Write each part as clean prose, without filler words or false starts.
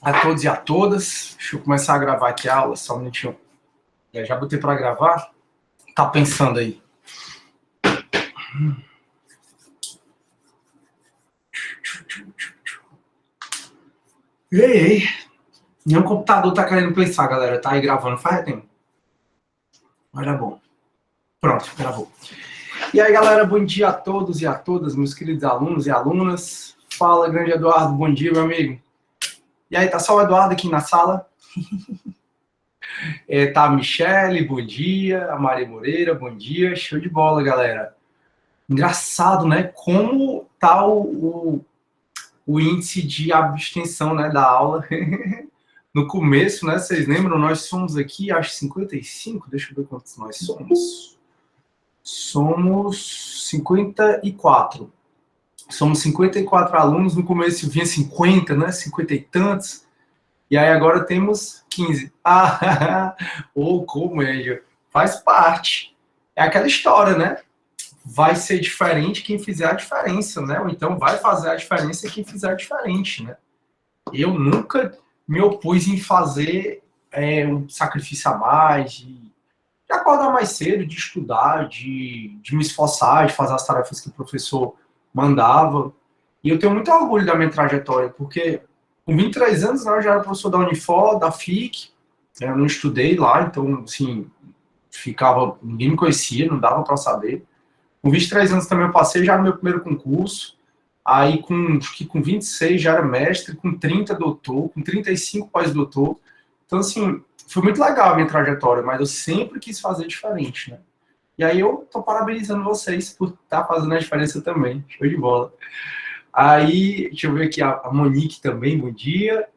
A todos e a todas. Deixa eu começar a gravar aqui a aula, só um minutinho. Já botei para gravar. Tá pensando aí? Ei, meu computador tá querendo pensar, galera. Tá aí gravando faz tempo. Vai dar bom. Pronto, gravou. E aí, galera, bom dia a todos e a todas, meus queridos alunos e alunas. Fala, grande Eduardo, bom dia, meu amigo. E aí, tá só o Eduardo aqui na sala? Tá a Michele, bom dia. A Maria Moreira, bom dia. Show de bola, galera. Engraçado, né? Como tá o índice de abstenção, né, da aula. No começo, né, vocês lembram, nós somos aqui, acho 55, deixa eu ver quantos nós somos. Somos 54. Somos 54 alunos, no começo vinha 50, né, 50 e tantos, e aí agora temos 15. Ou como é, faz parte. É aquela história, né? Vai ser diferente quem fizer a diferença, né? Ou então vai fazer a diferença quem fizer diferente, né? Eu nunca me opus em fazer um sacrifício a mais, de acordar mais cedo, de estudar, de me esforçar, de fazer as tarefas que o professor mandava. E eu tenho muito orgulho da minha trajetória, porque com 23 anos, né, eu já era professor da Unifor, da FIC, eu não estudei lá, então, assim, ninguém me conhecia, não dava para saber. Com 23 anos também eu passei já no meu primeiro concurso. Aí, acho que com 26 já era mestre, com 30 doutor, com 35 pós-doutor. Então, assim, foi muito legal a minha trajetória, mas eu sempre quis fazer diferente, né? E aí eu tô parabenizando vocês por estar fazendo a diferença também. Show de bola. Aí, deixa eu ver aqui, a Monique também, bom dia.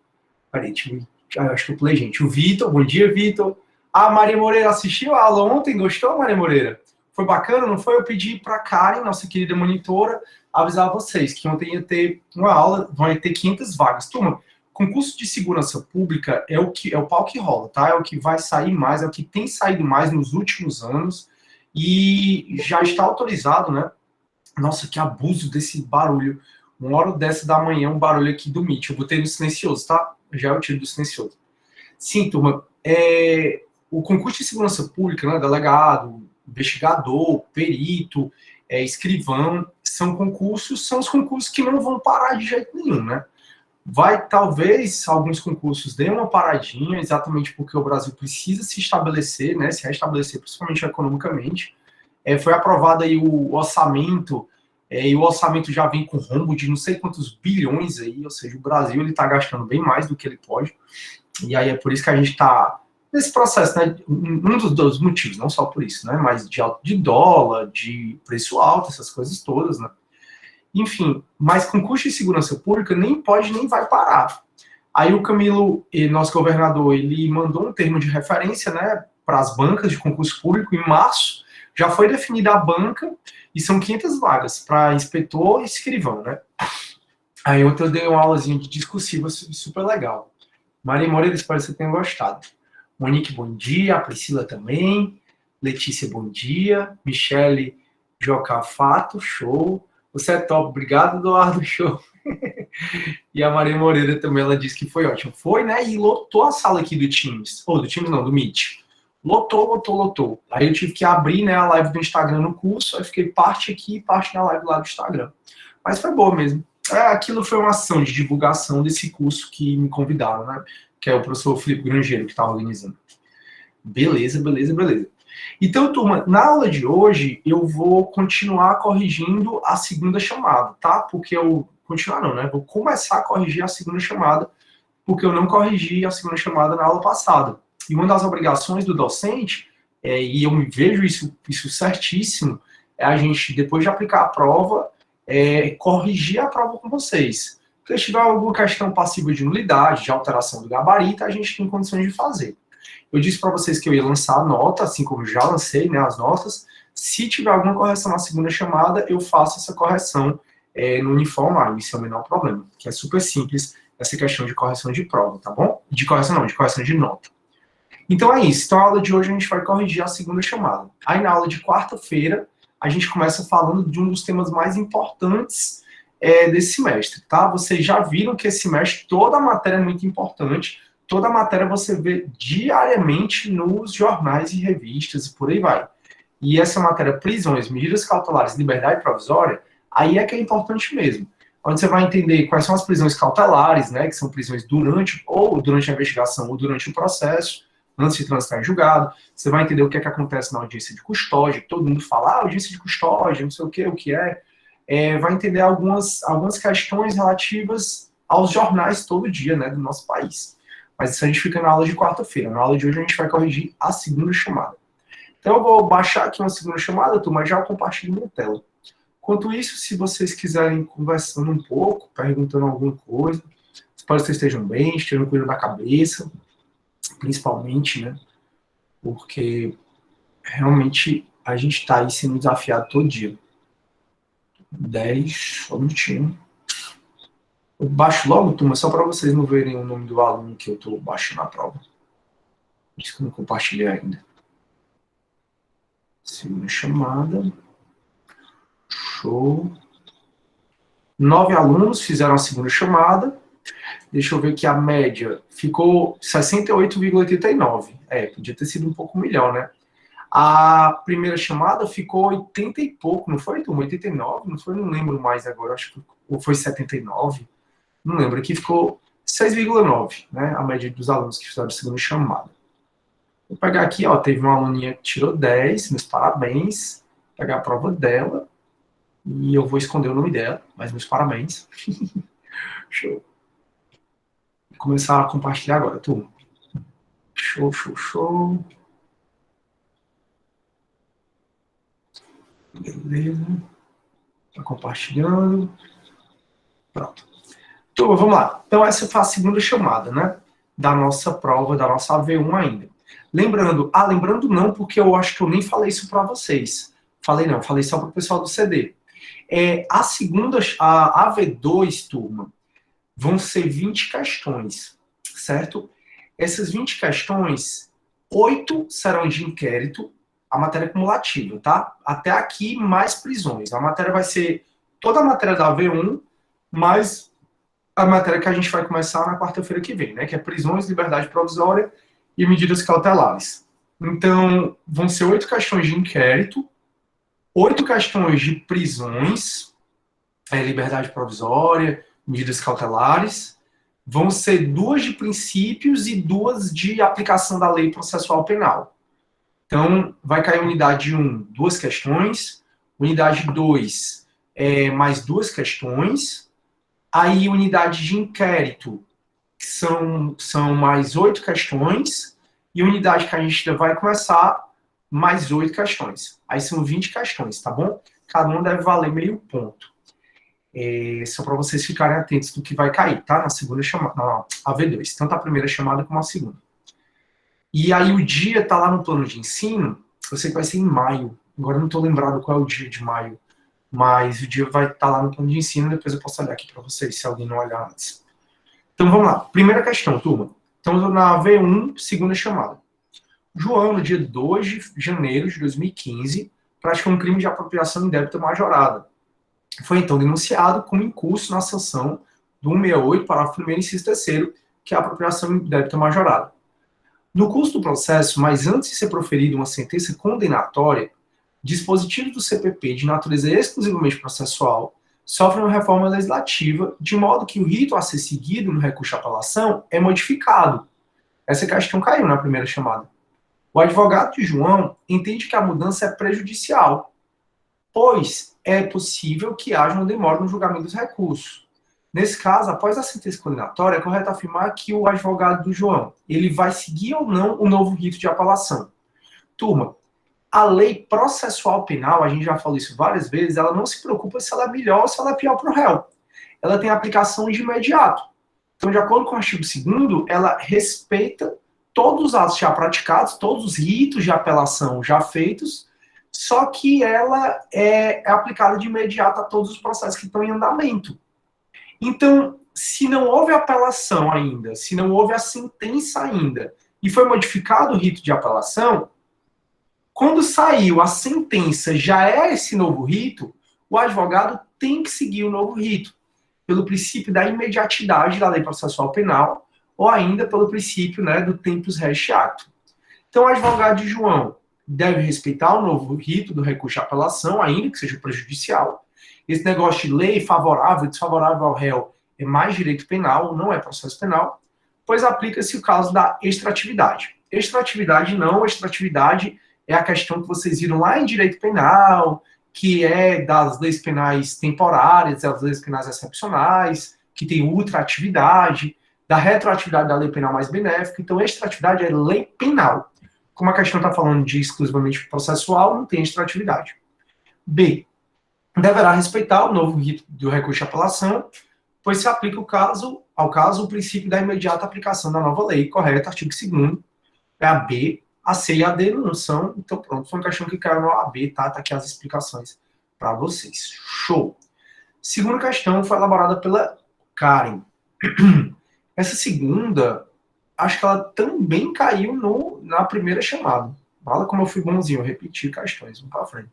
Peraí, acho que eu pulei, gente. O Vitor, bom dia, Vitor. A Maria Moreira assistiu a aula ontem, gostou, Maria Moreira? Foi bacana, não foi? Eu pedi para a Karen, nossa querida monitora, avisar vocês que ontem ia ter uma aula, vai ter 500 vagas. Turma, concurso de segurança pública é o pau que rola, tá? É o que vai sair mais, é o que tem saído mais nos últimos anos e já está autorizado, né? Nossa, que abuso desse barulho. 1h10 da manhã, um barulho aqui do Meet. Eu botei no silencioso, tá? Já eu tiro do silencioso. Sim, turma, o concurso de segurança pública, né, delegado, investigador, perito, escrivão, são os concursos que não vão parar de jeito nenhum, né? Talvez, alguns concursos dêem uma paradinha, exatamente porque o Brasil precisa se estabelecer, né, se restabelecer, principalmente economicamente. Foi aprovado aí o orçamento, e o orçamento já vem com rombo de não sei quantos bilhões aí, ou seja, o Brasil ele está gastando bem mais do que ele pode. E aí é por isso que a gente está nesse processo, né? Um dos motivos, não só por isso, né? Mas de dólar, de preço alto, essas coisas todas, né? Enfim, mas concurso de segurança pública nem pode nem vai parar. Aí o Camilo, nosso governador, ele mandou um termo de referência, né, para as bancas de concurso público em março. Já foi definida a banca e são 500 vagas para inspetor e escrivão, né? Aí ontem eu dei uma aulazinha de discursiva super legal. Maria Moreira, espero que você tenha gostado. Monique, bom dia. A Priscila também. Letícia, bom dia. Michele Jocafato, show. Você é top. Obrigado, Eduardo, show. E a Maria Moreira também, ela disse que foi ótimo. Foi, né? E lotou a sala aqui do Teams. Ou do Teams não, do Meet. Lotou. Aí eu tive que abrir, né, a live do Instagram no curso. Aí fiquei parte aqui e parte na live lá do Instagram. Mas foi boa mesmo. Aquilo foi uma ação de divulgação desse curso que me convidaram, né? Que é o professor Felipe Grangeiro que está organizando. Beleza. Então, turma, na aula de hoje eu vou continuar corrigindo a segunda chamada, tá? Continuar não, né? Vou começar a corrigir a segunda chamada, porque eu não corrigi a segunda chamada na aula passada. E uma das obrigações do docente, e eu me vejo isso certíssimo, é a gente, depois de aplicar a prova, corrigir a prova com vocês. Se tiver alguma questão passiva de nulidade, de alteração do gabarito, a gente tem condições de fazer. Eu disse para vocês que eu ia lançar a nota, assim como já lancei, né, as notas. Se tiver alguma correção na segunda chamada, eu faço essa correção no uniforme, isso é o menor problema, que é super simples, essa questão de correção de prova, tá bom? De correção de nota. Então é isso. Então a aula de hoje a gente vai corrigir a segunda chamada. Aí na aula de quarta-feira, a gente começa falando de um dos temas mais importantes desse semestre, tá? Vocês já viram que esse semestre toda a matéria é muito importante, toda a matéria você vê diariamente nos jornais e revistas e por aí vai. E essa matéria, prisões, medidas cautelares, liberdade provisória, aí é que é importante mesmo. Onde você vai entender quais são as prisões cautelares, né, que são prisões durante a investigação ou durante o processo, antes de transitar em julgado. Você vai entender o que é que acontece na audiência de custódia, que todo mundo fala, audiência de custódia, não sei o que é. Vai entender algumas questões relativas aos jornais todo dia, né, do nosso país. Mas isso a gente fica na aula de quarta-feira. Na aula de hoje a gente vai corrigir a segunda chamada. Então eu vou baixar aqui uma segunda chamada, turma, já compartilho minha tela. Enquanto isso, se vocês quiserem conversando um pouco, perguntando alguma coisa, espero que vocês estejam bem, estejam cuidando da cabeça, principalmente, né? Porque realmente a gente está aí sendo desafiado todo dia. 10, só um minutinho. Eu baixo logo, turma, só para vocês não verem o nome do aluno que eu estou baixando a prova. Isso que eu não compartilhei ainda. Segunda chamada. Show. 9 alunos fizeram a segunda chamada. Deixa eu ver que a média ficou 68,89. Podia ter sido um pouco melhor, né? A primeira chamada ficou 80 e pouco, não foi, turma? 89? Não foi? Não lembro mais agora. Acho que ou foi 79. Não lembro. Aqui ficou 6,9, né? A média dos alunos que fizeram a segunda chamada. Vou pegar aqui, ó. Teve uma aluninha que tirou 10, meus parabéns. Vou pegar a prova dela. E eu vou esconder o nome dela, mas meus parabéns. Show. Vou começar a compartilhar agora, turma. Show, show, show. Beleza. Tá compartilhando. Pronto. Turma, vamos lá. Então, essa foi a segunda chamada, né? Da nossa prova, da nossa AV1 ainda. Lembrando não, porque eu acho que eu nem falei isso para vocês. Falei só para o pessoal do CD. A segunda, a AV2, turma, vão ser 20 questões, certo? Essas 20 questões, 8 serão de inquérito, a matéria cumulativa, tá? Até aqui, mais prisões. A matéria vai ser toda a matéria da AV1, mais a matéria que a gente vai começar na quarta-feira que vem, né? Que é prisões, liberdade provisória e medidas cautelares. Então, vão ser 8 questões de inquérito, 8 questões de prisões, liberdade provisória, medidas cautelares. Vão ser 2 de princípios e 2 de aplicação da lei processual penal. Então, vai cair unidade 1, 2 questões. Unidade 2, mais 2 questões. Aí, unidade de inquérito, que são mais 8 questões. E unidade que a gente vai começar, mais 8 questões. Aí são 20 questões, tá bom? Cada uma deve valer meio ponto. Só para vocês ficarem atentos do que vai cair, tá? Na segunda chamada, na AV2, tanto a primeira chamada como a segunda. E aí o dia tá lá no plano de ensino, eu sei que vai ser em maio. Agora eu não estou lembrado qual é o dia de maio, mas o dia vai estar lá no plano de ensino, depois eu posso olhar aqui para vocês, se alguém não olhar antes. Então vamos lá. Primeira questão, turma. Estamos na AV1, segunda chamada. João, no dia 2 de janeiro de 2015, praticou um crime de apropriação indébita majorada. Foi então denunciado como incurso na sanção do 168, parágrafo 1º, inciso 3º, que é a apropriação indébita majorada. No curso do processo, mas antes de ser proferida uma sentença condenatória, dispositivos do CPP de natureza exclusivamente processual sofrem uma reforma legislativa, de modo que o rito a ser seguido no recurso de apelação é modificado. Essa questão caiu na primeira chamada. O advogado de João entende que a mudança é prejudicial, pois é possível que haja uma demora no julgamento dos recursos. Nesse caso, após a sentença condenatória, é correto afirmar que o advogado do João, ele vai seguir ou não o novo rito de apelação. Turma, a lei processual penal, a gente já falou isso várias vezes, ela não se preocupa se ela é melhor ou se ela é pior para o réu. Ela tem aplicação de imediato. Então, de acordo com o artigo 2º, ela respeita todos os atos já praticados, todos os ritos de apelação já feitos, só que ela é aplicada de imediato a todos os processos que estão em andamento. Então, se não houve apelação ainda, se não houve a sentença ainda, e foi modificado o rito de apelação, quando saiu a sentença, já é esse novo rito, o advogado tem que seguir o novo rito, pelo princípio da imediatidade da lei processual penal, ou ainda pelo princípio, né, do tempus resti actum. Então, o advogado de João deve respeitar o novo rito do recurso de apelação, ainda que seja prejudicial. Esse negócio de lei favorável e desfavorável ao réu é mais direito penal, não é processo penal, pois aplica-se o caso da extratividade. Extratividade não, extratividade é a questão que vocês viram lá em direito penal, que é das leis penais temporárias, das leis penais excepcionais, que tem ultraatividade, da retroatividade da lei penal mais benéfica. Então, extratividade é lei penal. Como a questão está falando de exclusivamente processual, não tem extratividade. B. Deverá respeitar o novo rito do recurso de apelação, pois se aplica ao caso o princípio da imediata aplicação da nova lei. Correto, artigo 2º. É a B. A C e a D não são. Então, pronto, foi uma questão que caiu na OAB, tá? Tá aqui as explicações para vocês. Show! Segunda questão foi elaborada pela Karen. Essa segunda, acho que ela também caiu na primeira chamada. Olha como eu fui bonzinho, eu repeti questões, vamos para frente.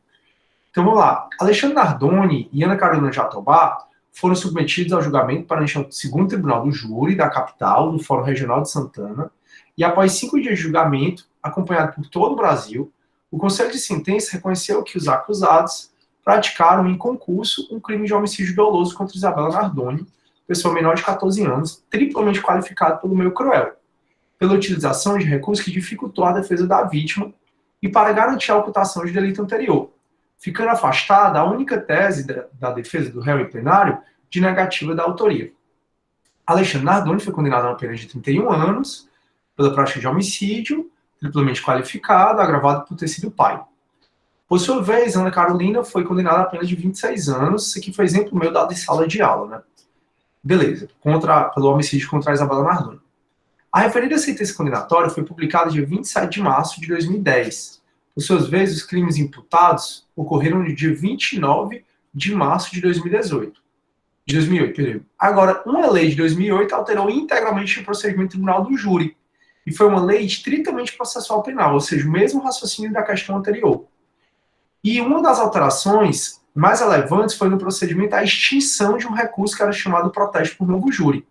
Então vamos lá. Alexandre Nardoni e Ana Carolina Jatobá foram submetidos ao julgamento para o 2º Tribunal do Júri da capital, do Fórum Regional de Santana, e após 5 dias de julgamento, acompanhado por todo o Brasil, o Conselho de Sentença reconheceu que os acusados praticaram em concurso um crime de homicídio doloso contra Isabela Nardoni, pessoa menor de 14 anos, triplamente qualificado pelo meio cruel, pela utilização de recursos que dificultou a defesa da vítima e para garantir a ocultação de delito anterior, ficando afastada a única tese da defesa do réu em plenário de negativa da autoria. Alexandre Nardoni foi condenado a uma pena de 31 anos pela prática de homicídio, triplamente qualificado, agravado por ter sido pai. Por sua vez, Ana Carolina foi condenada a pena de 26 anos, isso aqui foi exemplo meu dado em sala de aula, né? Beleza, pelo homicídio contra a Isabela Nardoni. A referida sentença condenatória foi publicada dia 27 de março de 2010. Por suas vezes, os crimes imputados ocorreram no dia 29 de março de 2018. De 2008, perdão. Agora, uma lei de 2008 alterou integralmente o procedimento do Tribunal do Júri, e foi uma lei estritamente processual penal, ou seja, o mesmo raciocínio da questão anterior. E uma das alterações mais relevantes foi no procedimento a extinção de um recurso que era chamado protesto por novo júri.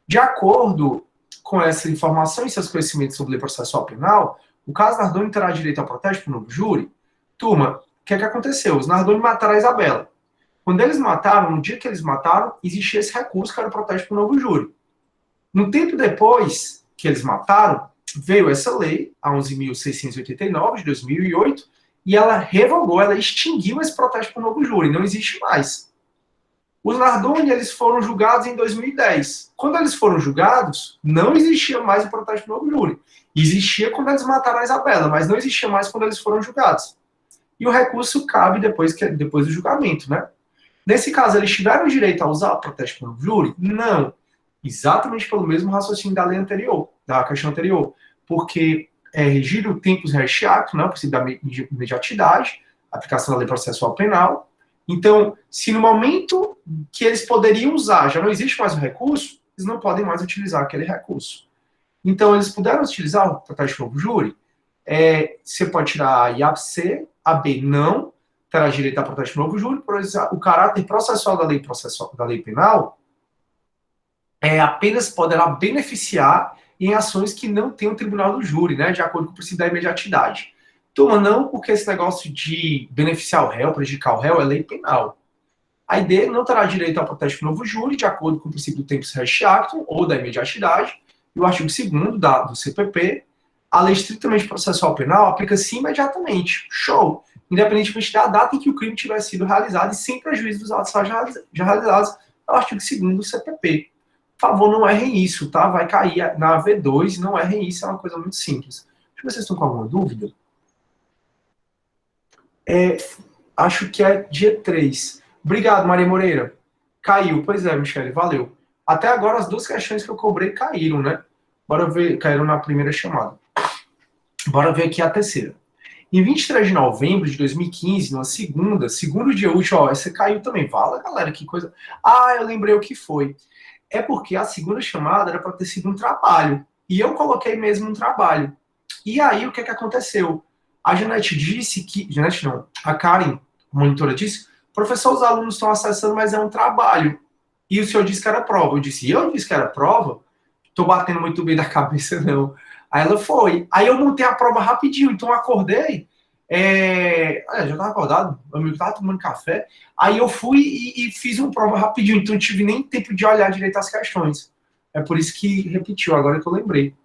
De acordo com essa informação e seus conhecimentos sobre lei processual penal, o caso Nardoni terá direito ao protesto por novo júri? Turma, o que é que aconteceu? Os Nardoni mataram a Isabela. Quando eles mataram, no dia que eles mataram, existia esse recurso que era o protesto por novo júri. No tempo depois que eles mataram, veio essa lei, a 11.689, de 2008, e ela revogou, ela extinguiu esse protesto por novo júri, não existe mais. Os Nardoni, eles foram julgados em 2010. Quando eles foram julgados, não existia mais o protesto por novo júri. Existia quando eles mataram a Isabela, mas não existia mais quando eles foram julgados. E o recurso cabe depois do julgamento, né? Nesse caso, eles tiveram direito a usar o protesto por novo júri? Não. Exatamente pelo mesmo raciocínio da lei anterior, da questão anterior. Porque é regido o tempus resti actum, né, o princípio da imediatidade, aplicação da lei processual penal. Então, se no momento que eles poderiam usar já não existe mais o recurso, eles não podem mais utilizar aquele recurso. Então, eles puderam utilizar o protesto por novo júri? Você pode tirar a I, A, C, a B não, terá direito a protesto por novo júri, por exemplo, o caráter processual da lei penal apenas poderá beneficiar em ações que não tem o tribunal do júri, né, de acordo com o princípio da imediatidade. Turma, não porque esse negócio de beneficiar o réu, prejudicar o réu, é lei penal. A ID não terá direito ao protesto por novo júri, de acordo com o princípio do tempus resti actum, ou da imediatidade, e o artigo 2º do CPP, a lei estritamente processual penal aplica-se imediatamente. Show! Independentemente da data em que o crime tiver sido realizado e sem prejuízo dos atos já realizados, é o artigo 2º do CPP. Por favor, não errem isso, tá? Vai cair na V2, não errem isso, é uma coisa muito simples. Deixa eu ver se vocês estão com alguma dúvida. Acho que é dia 3. Obrigado, Maria Moreira. Caiu, pois é, Michele, valeu. Até agora as duas questões que eu cobrei caíram, né? Bora ver, caíram na primeira chamada. Bora ver aqui a terceira. Em 23 de novembro de 2015, numa segundo dia útil, ó, essa caiu também. Fala, galera, que coisa. Ah, eu lembrei o que foi. É porque a segunda chamada era para ter sido um trabalho. E eu coloquei mesmo um trabalho. E aí, o que é que aconteceu? A Janete disse que... Janete não. A Karen, a monitora, disse professor, os alunos estão acessando, mas é um trabalho. E o senhor disse que era prova. Eu disse que era prova? Tô batendo muito bem da cabeça, não. Aí ela foi. Aí eu montei a prova rapidinho, então eu acordei. Já estava acordado, meu amigo estava tomando café. Aí eu fui e fiz uma prova rapidinho, então não tive nem tempo de olhar direito as questões. É por isso que repetiu, agora que eu lembrei.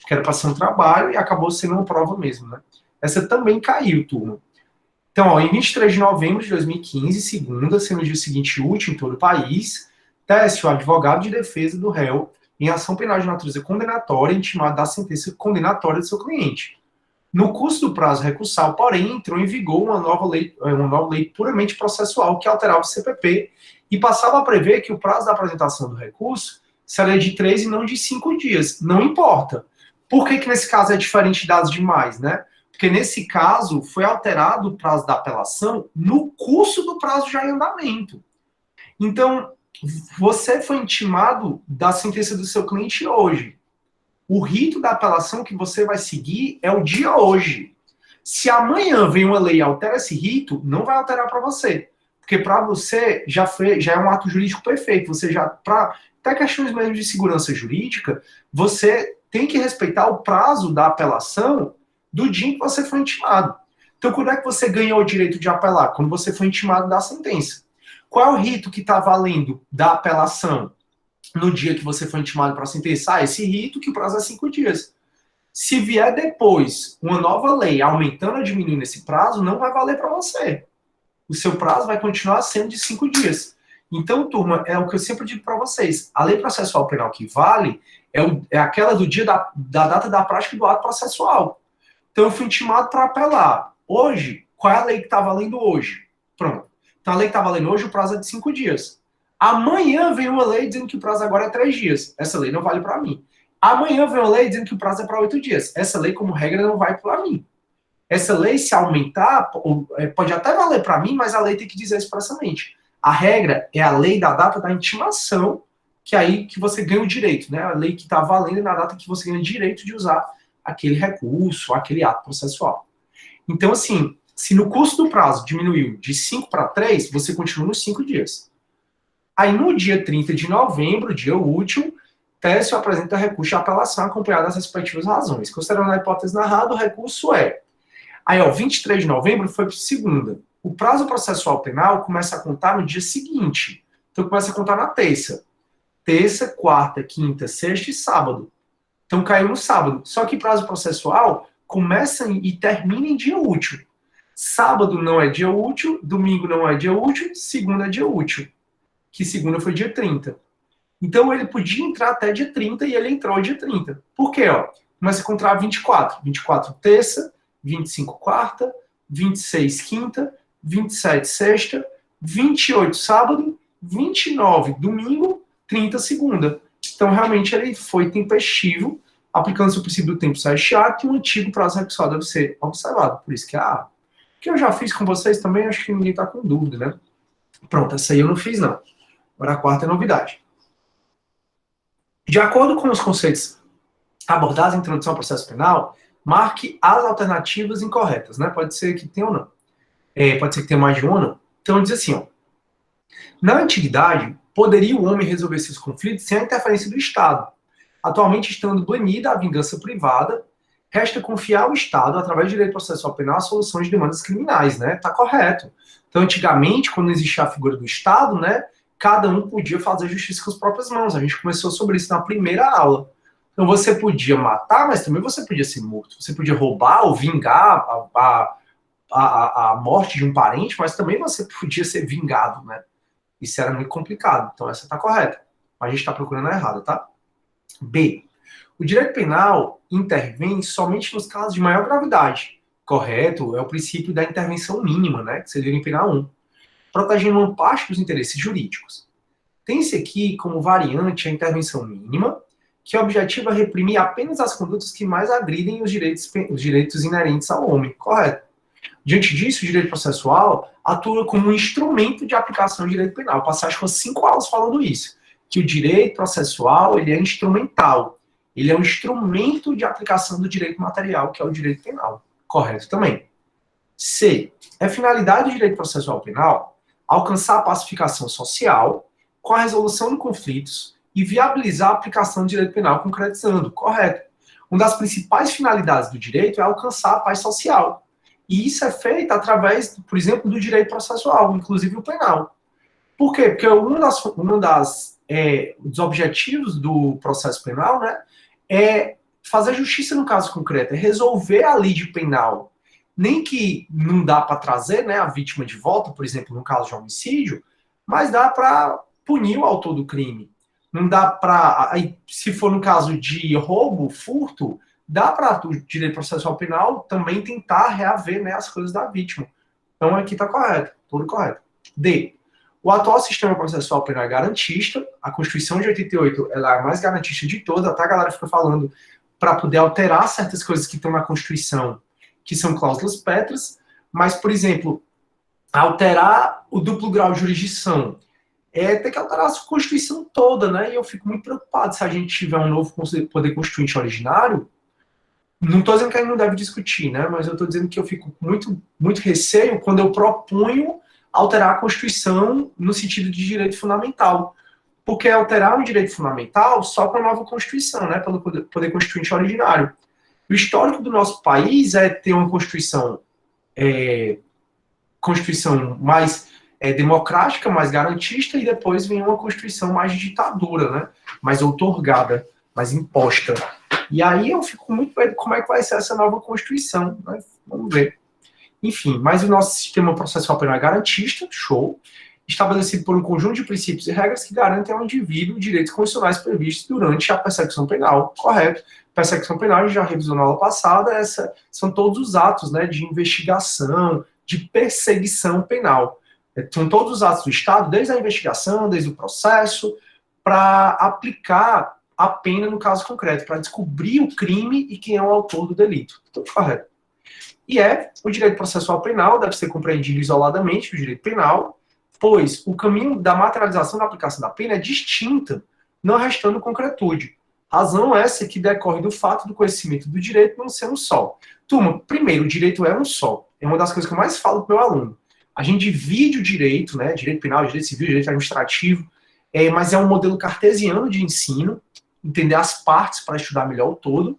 Que era para ser um trabalho e acabou sendo uma prova mesmo, né? Essa também caiu, turma. Então, ó, em 23 de novembro de 2015, segunda, sendo o dia seguinte útil em todo o país, tece o advogado de defesa do réu em ação penal de natureza condenatória, intimado da sentença condenatória do seu cliente. No curso do prazo recursal, porém, entrou em vigor uma nova lei puramente processual que alterava o CPP e passava a prever que o prazo da apresentação do recurso seria de 3 e não de 5 dias. Não importa. Por que nesse caso é diferente das demais, né? Porque nesse caso foi alterado o prazo da apelação no curso do prazo já em andamento. Então, você foi intimado da sentença do seu cliente hoje. O rito da apelação que você vai seguir é o dia hoje. Se amanhã vem uma lei e altera esse rito, não vai alterar para você. Porque para você já é um ato jurídico perfeito. Você já, para até questões mesmo de segurança jurídica, você tem que respeitar o prazo da apelação do dia em que você foi intimado. Então, quando é que você ganhou o direito de apelar? Quando você foi intimado da sentença. Qual é o rito que está valendo da apelação no dia que você foi intimado para a sentença? Esse rito que o prazo é 5 dias. Se vier depois uma nova lei aumentando ou diminuindo esse prazo, não vai valer para você. O seu prazo vai continuar sendo de 5 dias. Então, turma, é o que eu sempre digo para vocês. A lei processual penal que vale é aquela do dia da data da prática do ato processual. Então, eu fui intimado para apelar. Hoje, qual é a lei que está valendo hoje? Pronto. Então, a lei que está valendo hoje, o prazo é de 5 dias. Amanhã vem uma lei dizendo que o prazo agora é 3 dias. Essa lei não vale para mim. Amanhã vem uma lei dizendo que o prazo é para 8 dias. Essa lei, como regra, não vai para mim. Essa lei, se aumentar, pode até valer para mim, mas a lei tem que dizer expressamente. A regra é a lei da data da intimação, que é aí que você ganha o direito, né? A lei que está valendo na data que você ganha o direito de usar aquele recurso, aquele ato processual. Então, assim, se no curso do prazo diminuiu de 5 para 3, você continua nos 5 dias. Aí, no dia 30 de novembro, dia útil, TECE apresenta recurso de apelação acompanhado das respectivas razões. Considerando a hipótese narrada, o recurso é... Aí, ó, 23 de novembro foi para segunda. O prazo processual penal começa a contar no dia seguinte. Então, começa a contar na terça. Terça, quarta, quinta, sexta e sábado. Então, caiu no sábado. Só que prazo processual começa e termina em dia útil. Sábado não é dia útil, domingo não é dia útil, segunda é dia útil. Que segunda foi dia 30. Então, ele podia entrar até dia 30 e ele entrou dia 30. Por quê? Ó, começa a contar 24. 24 terça, 25 quarta, 26 quinta, 27 sexta, 28 sábado, 29 domingo, 30 segunda. Então, realmente, ele foi tempestivo, aplicando-se o princípio do tempo SHA, que o antigo prazo recursal deve ser observado. Por isso que eu já fiz com vocês também, acho que ninguém está com dúvida, né? Pronto, essa aí eu não fiz, não. Agora a quarta é novidade. De acordo com os conceitos abordados em introdução ao processo penal, marque as alternativas incorretas, né? Pode ser que tenha ou não. Pode ser que tenha mais de uma ou não. Então, diz assim, ó. Na antiguidade, poderia o homem resolver seus conflitos sem a interferência do Estado. Atualmente, estando banida a vingança privada, resta confiar ao Estado, através do direito processual penal, a soluções de demandas criminais, né? Tá correto. Então, antigamente, quando existia a figura do Estado, né? Cada um podia fazer justiça com as próprias mãos. A gente começou sobre isso na primeira aula. Então, você podia matar, mas também você podia ser morto. Você podia roubar ou vingar a morte de um parente, mas também você podia ser vingado, né? Isso era muito complicado. Então, essa está correta. Mas a gente está procurando a errada, tá? B. O direito penal intervém somente nos casos de maior gravidade. Correto? É o princípio da intervenção mínima, né? Que seria em penal 1. Protegendo uma parte dos interesses jurídicos. Tem-se aqui como variante a intervenção mínima, que objetiva reprimir apenas as condutas que mais agridem os direitos inerentes ao homem. Correto? Diante disso, o direito processual atua como um instrumento de aplicação do direito penal. Eu passei, acho que 5 aulas falando isso, que o direito processual ele é instrumental. Ele é um instrumento de aplicação do direito material, que é o direito penal. Correto também. C. É finalidade do direito processual penal alcançar a pacificação social com a resolução de conflitos e viabilizar a aplicação do direito penal concretizando, correto. Uma das principais finalidades do direito é alcançar a paz social. E isso é feito através, por exemplo, do direito processual, inclusive o penal. Por quê? Porque dos objetivos do processo penal, né, é fazer justiça no caso concreto, é resolver a lide penal. Nem que não dá para trazer, né, a vítima de volta, por exemplo, no caso de homicídio, mas dá para punir o autor do crime. Não dá para, se for no caso de roubo, furto, dá para o direito processual penal também tentar reaver, né, as coisas da vítima. Então aqui está correto, tudo correto. D. O atual sistema processual penal é garantista, a Constituição de 88 ela é a mais garantista de todas, até a galera fica falando para poder alterar certas coisas que estão na Constituição, que são cláusulas pétreas, mas, por exemplo, alterar o duplo grau de jurisdição, ter que alterar a Constituição toda, né? E eu fico muito preocupado se a gente tiver um novo poder constituinte originário. Não estou dizendo que a gente não deve discutir, né? Mas eu estou dizendo que eu fico com muito receio quando eu proponho alterar a Constituição no sentido de direito fundamental. Porque alterar um direito fundamental só com a nova Constituição, né? Pelo poder constituinte originário. O histórico do nosso país é ter uma Constituição mais democrática, mais garantista, e depois vem uma Constituição mais de ditadura, né? Mais outorgada, mais imposta. E aí eu fico muito medo como é que vai ser essa nova Constituição, né? Vamos ver. Enfim, mas o nosso sistema processual penal é garantista, show, estabelecido por um conjunto de princípios e regras que garantem ao indivíduo direitos constitucionais previstos durante a persecução penal, correto? Persecução penal, a gente já revisou na aula passada, são todos os atos, né, de investigação, de perseguição penal. São todos os atos do Estado, desde a investigação, desde o processo, para aplicar a pena no caso concreto, para descobrir o crime e quem é o autor do delito. Tudo correto. E o direito processual penal deve ser compreendido isoladamente do direito penal, pois o caminho da materialização da aplicação da pena é distinta, não restando concretude. Razão essa que decorre do fato do conhecimento do direito não ser um só. Turma, primeiro, o direito é um só. É uma das coisas que eu mais falo para o meu aluno. A gente divide o direito, né, direito penal, direito civil, direito administrativo, mas é um modelo cartesiano de ensino, entender as partes para estudar melhor o todo,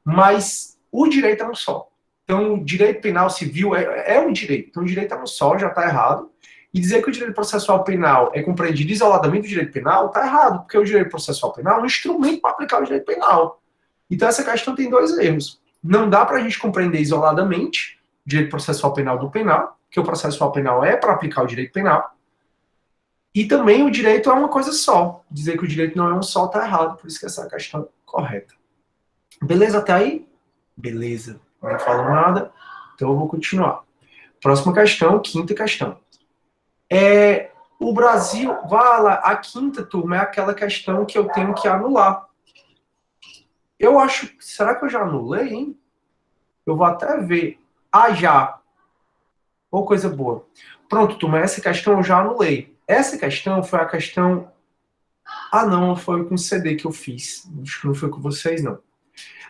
mas o direito é um só. Então, o direito penal civil é um direito. Então, o direito é um só, já está errado. E dizer que o direito processual penal é compreendido isoladamente do direito penal, está errado, porque o direito processual penal é um instrumento para aplicar o direito penal. Então, essa questão tem dois erros. Não dá para a gente compreender isoladamente o direito processual penal do penal, que o processual penal é para aplicar o direito penal. E também o direito é uma coisa só. Dizer que o direito não é um só está errado, por isso que essa é a questão correta. Beleza até aí? Beleza. Não falo nada, então eu vou continuar. Próxima questão, quinta questão. O Brasil, a quinta, turma, é aquela questão que eu tenho que anular. Eu acho, será que eu já anulei, hein? Eu vou até ver. Já. Ou coisa boa. Pronto, turma, essa questão eu já anulei. Essa questão foi a questão... não, foi com o CD que eu fiz. Acho que não foi com vocês, não.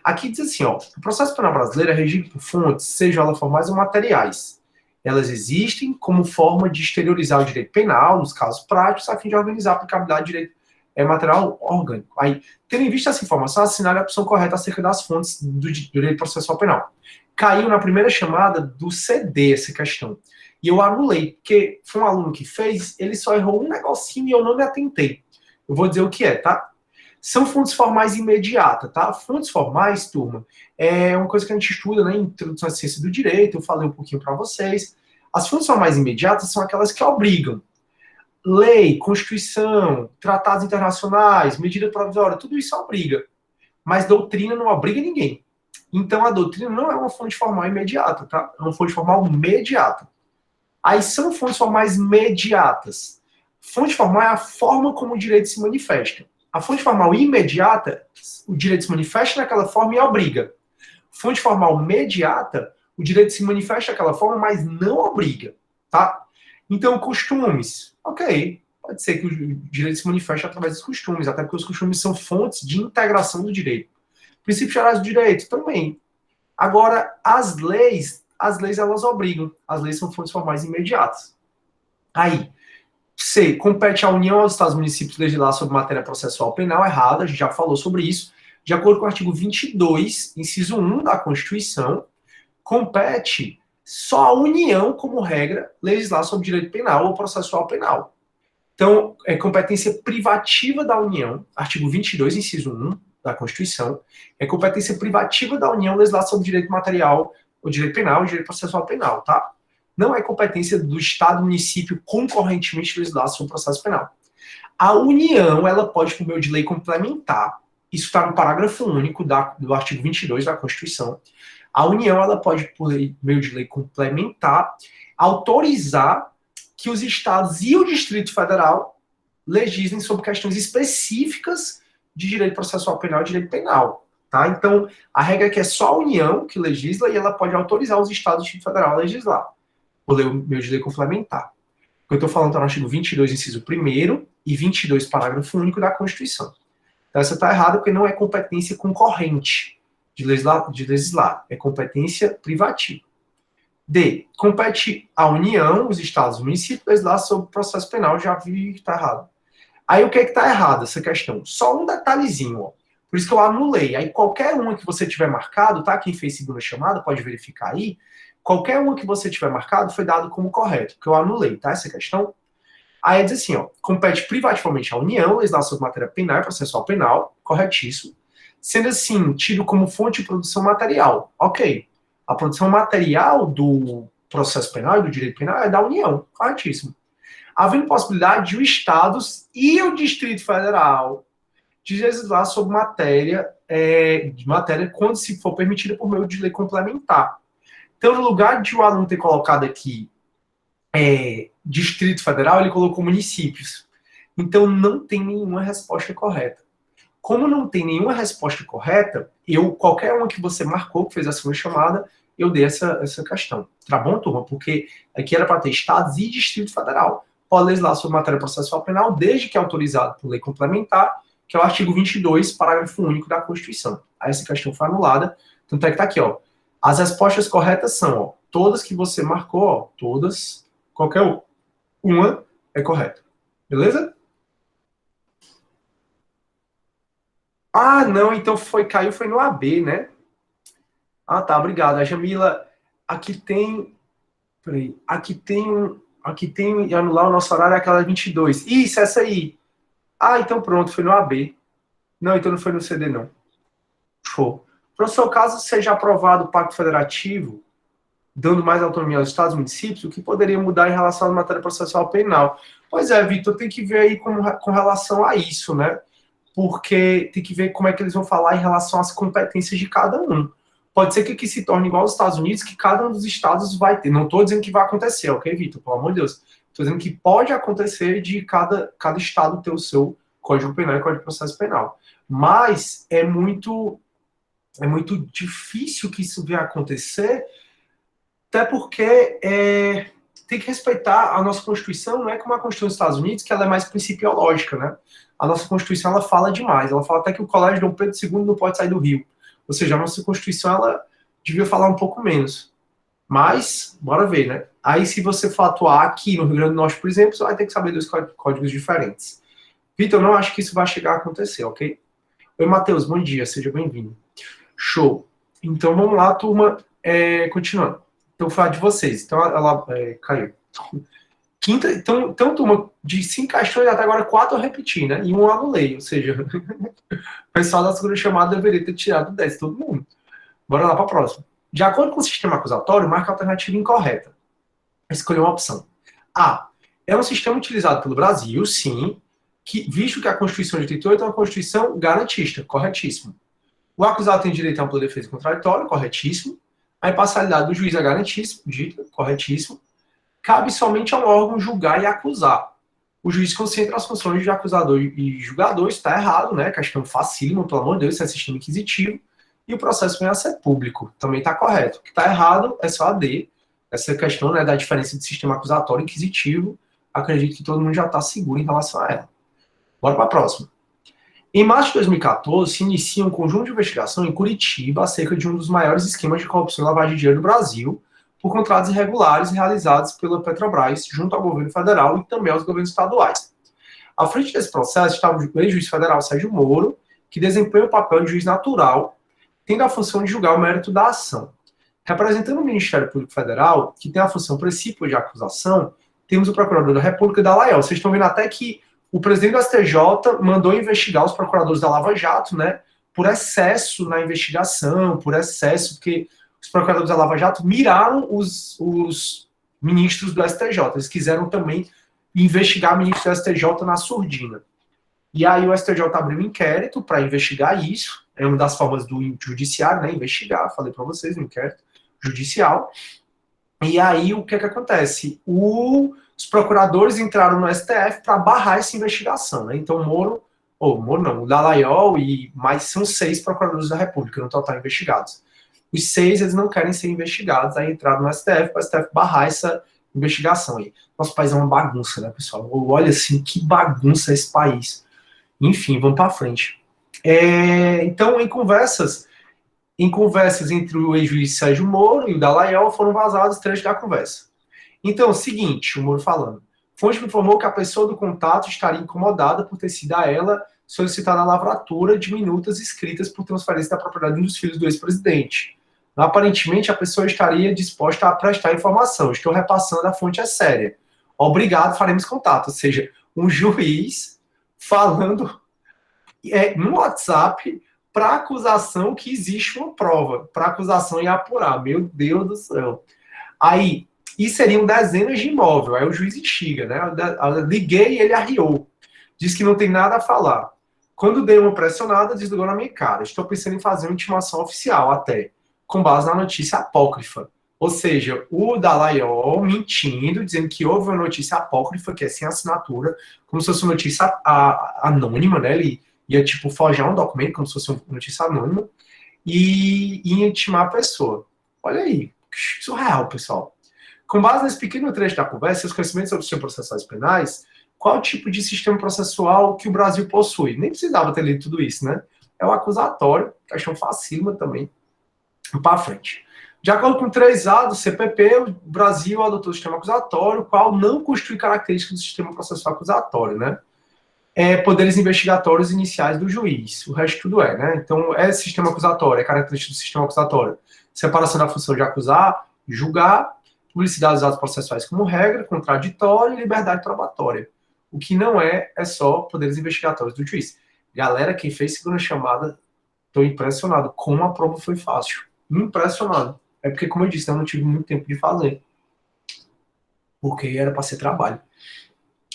Aqui diz assim, o processo penal brasileiro é regido por fontes, sejam elas formais ou materiais. Elas existem como forma de exteriorizar o direito penal, nos casos práticos, a fim de organizar a aplicabilidade do direito material orgânico. Aí, tendo em vista essa informação, assinale a opção correta acerca das fontes do direito processual penal. Caiu na primeira chamada do CD essa questão. E eu anulei, porque foi um aluno que fez, ele só errou um negocinho e eu não me atentei. Eu vou dizer o que é, tá? São fontes formais imediatas, tá? Fontes formais, turma, é uma coisa que a gente estuda, né, em Introdução à Ciência do Direito, eu falei um pouquinho para vocês. As fontes formais imediatas são aquelas que obrigam. Lei, Constituição, tratados internacionais, medida provisória, tudo isso obriga. Mas doutrina não obriga ninguém. Então a doutrina não é uma fonte formal imediata, tá? É uma fonte formal mediata. Aí são fontes formais mediatas. Fonte formal é a forma como o direito se manifesta. A fonte formal imediata, o direito se manifesta naquela forma e obriga. Fonte formal mediata, o direito se manifesta daquela forma, mas não obriga, tá? Então, costumes, ok. Pode ser que o direito se manifeste através dos costumes, até porque os costumes são fontes de integração do direito. Princípios gerais do direito, também. Agora, as leis elas obrigam. As leis são fontes formais imediatas. Aí, C. Compete à União aos Estados e municípios legislar sobre matéria processual penal. Errado, a gente já falou sobre isso. De acordo com o artigo 22, inciso 1 da Constituição, compete só a União, como regra, legislar sobre direito penal ou processual penal. Então, é competência privativa da União, artigo 22, inciso 1 da Constituição, é competência privativa da União legislar sobre direito material, o direito penal e direito processual penal, tá? Não é competência do Estado e município concorrentemente legislar sobre o processo penal. A União, ela pode, por meio de lei complementar, isso está no parágrafo único do artigo 22 da Constituição, a União, ela pode, por meio de lei complementar, autorizar que os estados e o Distrito Federal legislem sobre questões específicas de direito processual penal e direito penal. Tá? Então, a regra é que é só a União que legisla e ela pode autorizar os estados e o Distrito Federal a legislar, por meio de lei complementar. O que eu estou falando está no artigo 22, inciso 1º e 22, parágrafo único da Constituição. Então, essa está errada porque não é competência concorrente de legislar, é competência privativa. D. Compete à União, os estados e municípios legislar sobre o processo penal, já vi que está errado. Aí o que é que está errado essa questão? Só um detalhezinho, ó. Por isso que eu anulei. Aí qualquer uma que você tiver marcado, tá? Quem fez segunda chamada pode verificar aí. Qualquer uma que você tiver marcado foi dado como correto, que eu anulei, tá? Essa questão. Aí diz assim, ó. Compete privativamente à União legislar sobre matéria penal e processual penal, corretíssimo. Sendo assim, tido como fonte de produção material. Ok. A produção material do processo penal e do direito penal é da União, corretíssimo. Havendo possibilidade de os estados e o Distrito Federal de legislar sobre matéria quando se for permitida por meio de lei complementar. Então, no lugar de o aluno ter colocado aqui Distrito Federal, ele colocou municípios. Então, não tem nenhuma resposta correta. Como não tem nenhuma resposta correta, qualquer uma que você marcou, que fez a sua chamada, eu dei essa questão. Tá bom, turma? Porque aqui era para ter estados e Distrito Federal. Pode legislar sobre matéria processual penal, desde que é autorizado por lei complementar, que é o artigo 22, parágrafo único da Constituição. Aí essa questão foi anulada. Tanto é que tá aqui, ó. As respostas corretas são, ó, todas que você marcou, ó, todas, qualquer uma é correta. Beleza? Ah, não, então caiu foi no AB, né? Ah, tá, obrigado. A Jamila, aqui tem, peraí, aqui tem anular o nosso horário é aquela 22. Isso, essa aí. Ah, então pronto, foi no AB. Não, então não foi no CD, não. Show. Professor, caso seja aprovado o Pacto Federativo, dando mais autonomia aos estados e municípios, o que poderia mudar em relação à matéria processual penal? Pois é, Vitor, tem que ver aí com relação a isso, né? Porque tem que ver como é que eles vão falar em relação às competências de cada um. Pode ser que aqui se torne igual aos Estados Unidos, que cada um dos estados vai ter. Não estou dizendo que vai acontecer, ok, Vitor? Pelo amor de Deus. Estou dizendo que pode acontecer de cada estado ter o seu Código Penal e Código de Processo Penal. Mas é muito difícil que isso venha a acontecer, até porque tem que respeitar a nossa Constituição, não é como a Constituição dos Estados Unidos, que ela é mais principiológica, né? A nossa Constituição, ela fala demais. Ela fala até que o Colégio Dom Pedro II não pode sair do Rio. Ou seja, a nossa Constituição, ela devia falar um pouco menos. Mas, bora ver, né? Aí, se você for atuar aqui no Rio Grande do Norte, por exemplo, você vai ter que saber dois códigos diferentes. Vitor, eu não acho que isso vai chegar a acontecer, ok? Oi, Matheus, bom dia, seja bem-vindo. Show. Então, vamos lá, turma. Continuando. Então, falar de vocês. Então, ela caiu. Quinta, então, turma, de 5 questões até agora 4 eu repeti, né? E um anulei, ou seja, o pessoal da segunda chamada deveria ter tirado 10, todo mundo. Bora lá para a próxima. De acordo com o sistema acusatório, marca a alternativa incorreta. Escolha uma opção. A. É um sistema utilizado pelo Brasil, sim, visto que a Constituição de 88 é uma Constituição garantista, corretíssimo. O acusado tem direito a ampla defesa contraditória, corretíssimo. A imparcialidade do juiz é garantíssimo, dito, corretíssimo. Cabe somente ao órgão julgar e acusar. O juiz concentra as funções de acusador e julgador, está errado, né? Questão facílima, pelo amor de Deus, isso é sistema inquisitivo. E o processo vem a ser público, também está correto. O que está errado é só a D, essa questão, né, da diferença de sistema acusatório e inquisitivo. Acredito que todo mundo já está seguro em relação a ela. Bora para a próxima. Em março de 2014, se inicia um conjunto de investigação em Curitiba acerca de um dos maiores esquemas de corrupção e lavagem de dinheiro do Brasil, por contratos irregulares realizados pela Petrobras junto ao governo federal e também aos governos estaduais. À frente desse processo estava o ex-juiz federal Sérgio Moro, que desempenha o papel de juiz natural, tendo a função de julgar o mérito da ação. Representando o Ministério Público Federal, que tem a função principal de acusação, temos o Procurador da República, Dallagnol. Vocês estão vendo até que o presidente do STJ mandou investigar os procuradores da Lava Jato, né, por excesso na investigação, por excesso, porque os procuradores da Lava Jato miraram os ministros do STJ. Eles quiseram também investigar ministros do STJ na surdina. E aí o STJ abriu um inquérito para investigar isso. É uma das formas do judiciário, né, investigar. Falei para vocês, um inquérito judicial. E aí o que acontece? Os procuradores entraram no STF para barrar essa investigação, né? Então o Dallagnol e mais são 6 procuradores da República no total investigados. Os 6 eles não querem ser investigados, aí entraram no STF para o STF barrar essa investigação aí. Nosso país é uma bagunça, né, pessoal? Olha assim, que bagunça esse país. Enfim, vamos para frente. Então, em conversas entre o ex-juiz Sérgio Moro e o Dallagnol foram vazados trechos da conversa. Então, seguinte, o Moro falando. Fonte me informou que a pessoa do contato estaria incomodada por ter sido a ela solicitada a lavratura de minutas escritas por transferência da propriedade dos filhos do ex-presidente. Aparentemente, a pessoa estaria disposta a prestar informação. Estou repassando, a fonte é séria. Obrigado, faremos contato. Ou seja, um juiz falando no WhatsApp para acusação que existe uma prova, para acusação e apurar. Meu Deus do céu. Aí, e seriam dezenas de imóveis. Aí o juiz instiga, né? Eu liguei e ele arriou. Diz que não tem nada a falar. Quando dei uma pressionada, desligou na minha cara. Estou pensando em fazer uma intimação oficial até, com base na notícia apócrifa. Ou seja, o Dallagnol mentindo, dizendo que houve uma notícia apócrifa, que é sem assinatura, como se fosse uma notícia anônima, né? Ele ia, tipo, forjar um documento, como se fosse uma notícia anônima, e ia intimar a pessoa. Olha aí, surreal, pessoal. Com base nesse pequeno trecho da conversa, seus conhecimentos sobre os sistemas processuais penais, qual tipo de sistema processual que o Brasil possui? Nem precisava ter lido tudo isso, né? É o acusatório, questão facílima também. Para frente. De acordo com 3A do CPP, o Brasil adotou o sistema acusatório, o qual não constitui características do sistema processual acusatório, né? Poderes investigatórios iniciais do juiz. O resto tudo né? Então, sistema acusatório, é característica do sistema acusatório. Separação da função de acusar, julgar, publicidade dos atos processuais como regra, contraditório e liberdade probatória. O que não é só poderes investigatórios do juiz. Galera, quem fez segunda chamada, estou impressionado. Como a prova foi fácil. Impressionado. É porque, como eu disse, eu não tive muito tempo de fazer. Porque era para ser trabalho.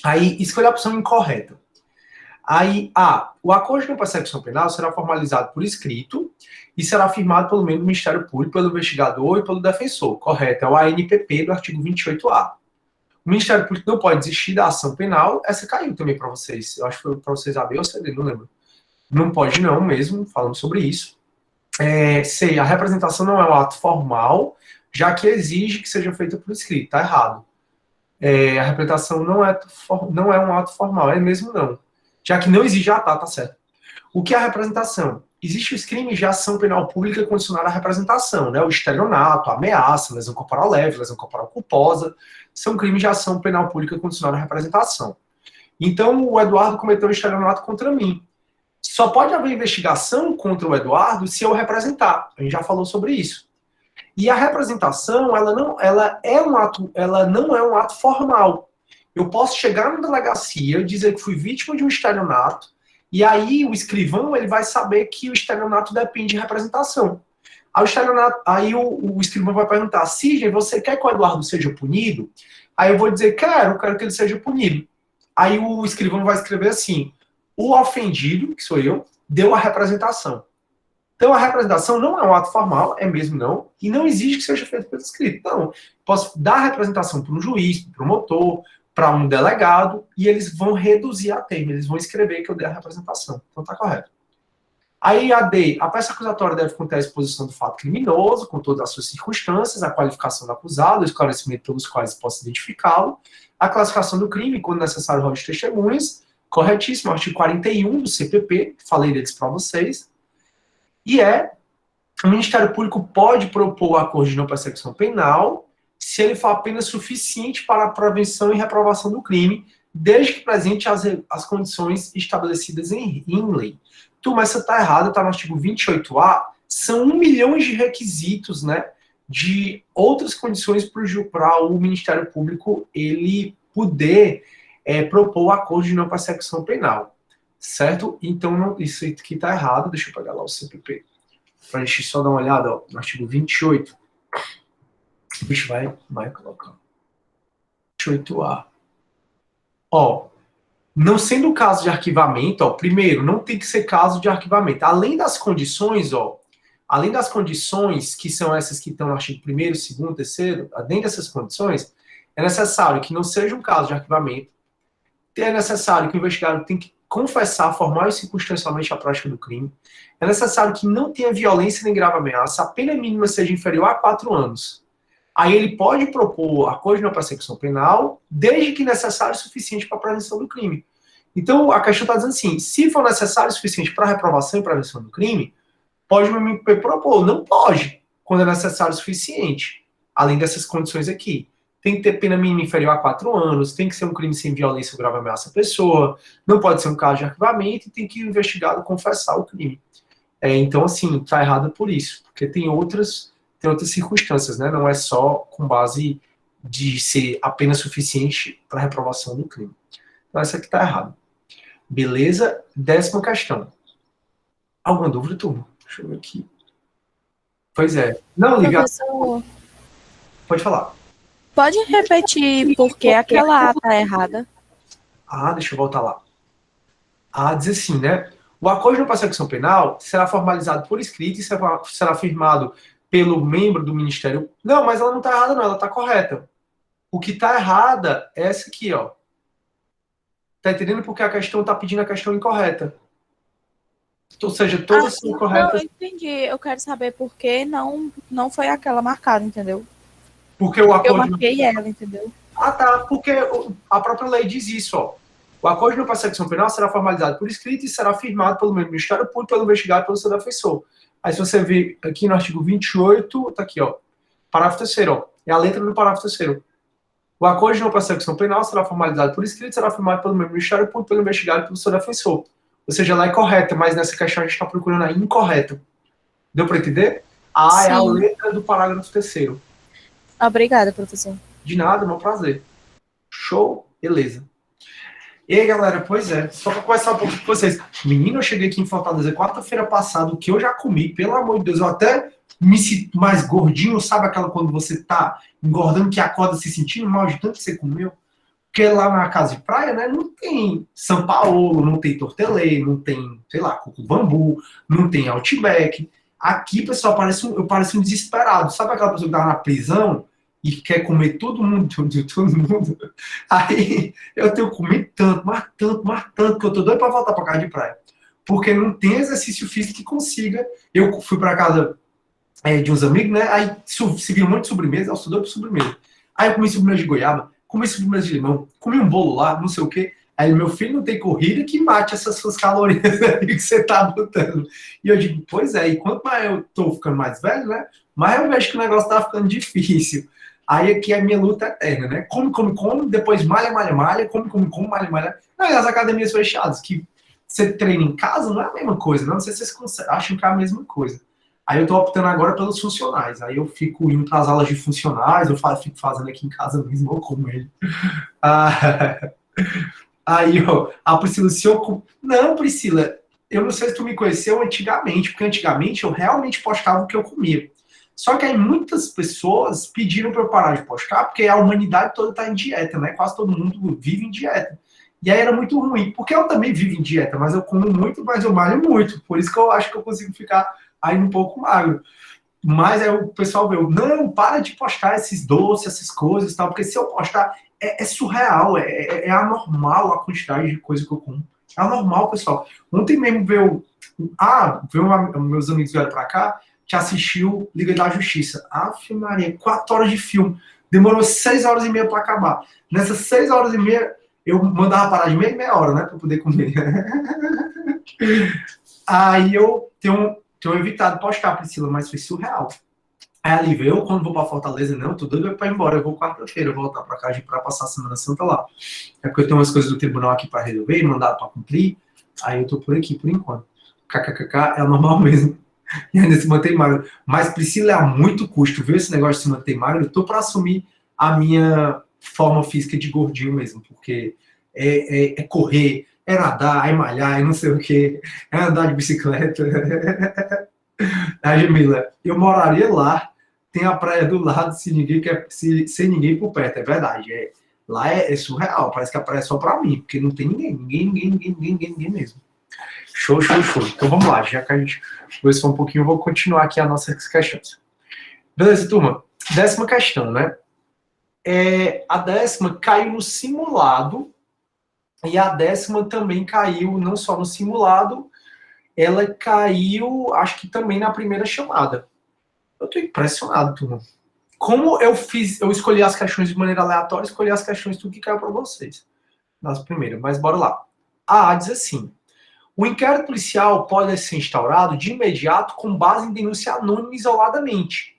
Aí, escolha a opção incorreta. Aí, o acordo de não persecução penal será formalizado por escrito e será firmado pelo membro do Ministério Público, pelo investigador e pelo defensor. Correto, é o ANPP do artigo 28A. O Ministério Público não pode desistir da ação penal. Essa caiu também para vocês. Eu acho que foi para vocês A, B ou C, não lembro. Não pode não mesmo, falando sobre isso. C, a representação não é um ato formal, já que exige que seja feita por escrito. Está errado. A representação não é um ato formal, é mesmo não. Já que não exige, tá certo. O que é a representação? Existem os crimes de ação penal pública condicionada à representação, né? O estelionato, a ameaça, lesão corporal leve, lesão corporal culposa, são crimes de ação penal pública condicionada à representação. Então, o Eduardo cometeu um estelionato contra mim. Só pode haver investigação contra o Eduardo se eu representar. A gente já falou sobre isso. E a representação, ela não é um ato formal. Eu posso chegar na delegacia, dizer que fui vítima de um estelionato, e aí o escrivão ele vai saber que o estelionato depende de representação. Aí o escrivão vai perguntar, Sidney, você quer que o Eduardo seja punido? Aí eu vou dizer, quero que ele seja punido. Aí o escrivão vai escrever assim, o ofendido, que sou eu, deu a representação. Então a representação não é um ato formal, é mesmo não, e não exige que seja feito pelo escrito. Então, posso dar a representação para um juiz, para um promotor, para um delegado, e eles vão reduzir a termo, eles vão escrever que eu dei a representação. Então tá correto. Aí a D, a peça acusatória deve conter a exposição do fato criminoso, com todas as suas circunstâncias, a qualificação do acusado, o esclarecimento pelos quais possa identificá-lo, a classificação do crime, quando necessário, rol de testemunhas, corretíssimo, artigo 41 do CPP, falei deles para vocês, e o Ministério Público pode propor o acordo de não persecução penal, se ele for apenas suficiente para a prevenção e reprovação do crime, desde que presente as condições estabelecidas em lei. Mas você está errado, está no artigo 28A, são 1 milhão de requisitos, né, de outras condições para o Ministério Público ele poder propor acordo de não persecução penal, certo? Então, isso aqui está errado, deixa eu pegar lá o CPP, para a gente só dar uma olhada, ó, no artigo 28. Bicho, vai colocar. 28A. Ó, não sendo o caso de arquivamento, ó, primeiro, não tem que ser caso de arquivamento. Além das condições, além das condições, que são essas que estão no artigo 1º, 2º, 3º, além dessas condições, é necessário que não seja um caso de arquivamento, é necessário que o investigado tenha que confessar formal e circunstancialmente a prática do crime, é necessário que não tenha violência nem grave ameaça, a pena mínima seja inferior a 4 anos. Aí ele pode propor acordo de não persecução penal, desde que necessário e suficiente para a prevenção do crime. Então, a questão está dizendo assim, se for necessário e suficiente para a reprovação e prevenção do crime, pode o MP propor. Não pode, quando é necessário o suficiente. Além dessas condições aqui. Tem que ter pena mínima inferior a 4 anos, tem que ser um crime sem violência ou grave ameaça à pessoa, não pode ser um caso de arquivamento e tem que o investigado confessar o crime. Então, assim, está errado por isso, porque tem outras circunstâncias, né? Não é só com base de ser apenas suficiente para a reprovação do crime. Então, essa aqui está errado. Beleza? 10ª questão. Alguma dúvida, turma? Deixa eu ver aqui. Pois é. Não, Lívia. Professor, pode falar. Pode repetir por que aquela A está errada? Deixa eu voltar lá. Diz assim, né? O acordo de não persecução penal será formalizado por escrito e será firmado pelo membro do Ministério. Não, mas ela não está errada, não, ela está correta. O que está errada é essa aqui, ó. Tá entendendo? Porque a questão está pedindo a questão incorreta. Ou seja, todas são corretas. Não, eu entendi. Eu quero saber por que não foi aquela marcada, entendeu? Porque o acordo... Eu marquei ela, entendeu? Tá. Porque a própria lei diz isso, ó. O acordo de não persecução penal será formalizado por escrito e será firmado pelo Ministério Público, pelo investigado e pelo seu defensor. Aí, se você ver aqui no artigo 28, tá aqui, ó. Parágrafo 3º, ó. É a letra do parágrafo 3º. O acordo de não persecução penal será formalizado por escrito e será firmado pelo Ministério Público, pelo investigado e pelo seu defensor. Ou seja, ela é correta, mas nessa questão a gente está procurando a incorreta. Deu para entender? É a letra do parágrafo 3º. Obrigada, professor. De nada, meu prazer. Show? Beleza. E aí, galera, pois é, só para conversar um pouco com vocês. Menino, eu cheguei aqui em Fortaleza quarta-feira passada, o que eu já comi, pelo amor de Deus, eu até me sinto mais gordinho, sabe aquela quando você tá engordando que acorda se sentindo mal de tanto que você comeu? Porque lá na casa de praia, né, não tem São Paulo, não tem Tortelê, não tem, sei lá, Coco Bambu, não tem Outback. Aqui, pessoal, eu pareço um desesperado. Sabe aquela pessoa que tá na prisão e quer comer todo mundo? Aí eu tenho comido tanto, mas tanto, que eu tô doido pra voltar pra casa de praia. Porque não tem exercício físico que consiga. Eu fui pra casa de uns amigos, né? Aí se viu um monte de sobremesa, eu sou doido por sobremesa. Aí eu comi sobremesa de goiaba, comi sobremesa de limão, comi um bolo lá, não sei o quê. Aí meu filho, não tem corrida que mate essas suas calorias aí que você tá botando. E eu digo, pois é, e quanto mais eu tô ficando mais velho, né? Mais eu vejo que o negócio tá ficando difícil. Aí aqui é a minha luta eterna, né? Come, depois malha, come, malha. Não, e as academias fechadas, que você treina em casa, não é a mesma coisa, não sei se vocês acham que é a mesma coisa. Aí eu tô optando agora pelos funcionais. Aí eu fico indo para as aulas de funcionais, fico fazendo aqui em casa mesmo, eu como ele. Aí, ó, a Priscila, não, Priscila, eu não sei se tu me conheceu antigamente, porque antigamente eu realmente postava o que eu comia. Só que aí muitas pessoas pediram para eu parar de postar, porque a humanidade toda está em dieta, né? Quase todo mundo vive em dieta. E aí era muito ruim, porque eu também vivo em dieta, mas eu como muito, mas eu malho muito. Por isso que eu acho que eu consigo ficar aí um pouco magro. Mas aí o pessoal veio, não, para de postar esses doces, essas coisas e tal, porque se eu postar, é surreal, é anormal a quantidade de coisa que eu como. É anormal, pessoal. Ontem mesmo meus amigos vieram pra cá, que assistiu Liga da Justiça. Aff, Maria, 4 horas de filme. Demorou 6 horas e meia para acabar. Nessas 6 horas e meia, eu mandava parar de meia hora, né? Para poder comer. Aí eu tenho evitado postar, Priscila, mas foi surreal. Aí a Lívia, eu quando vou pra Fortaleza, não, tô doido pra ir embora, eu vou quarta-feira voltar pra casa pra passar a Semana Santa lá. É porque eu tenho umas coisas do tribunal aqui pra resolver, mandado pra cumprir, aí eu tô por aqui, por enquanto. KKKK é normal mesmo. E ainda se manter magro. Mas Priscila, é a muito custo, viu, esse negócio de se manter magro. Eu tô pra assumir a minha forma física de gordinho mesmo, porque é correr, é nadar, é malhar, é não sei o quê, é andar de bicicleta. A Jamila, eu moraria lá, tem a praia do lado, se ninguém quer, sem ninguém por perto, é verdade. Lá é surreal, parece que a praia é só pra mim, porque não tem ninguém mesmo. Show, show, show. Então vamos lá, já que a gente conversou um pouquinho, eu vou continuar aqui as nossas questões. Beleza, turma? 10ª questão, né? A 10ª caiu no simulado, e a 10ª também caiu não só no simulado, ela caiu, acho que também na primeira chamada. Eu tô impressionado, turma. Como eu escolhi as questões de maneira aleatória, escolhi as questões tudo que caiu para vocês. Nas primeiras, mas bora lá. A diz assim: o inquérito policial pode ser instaurado de imediato com base em denúncia anônima isoladamente,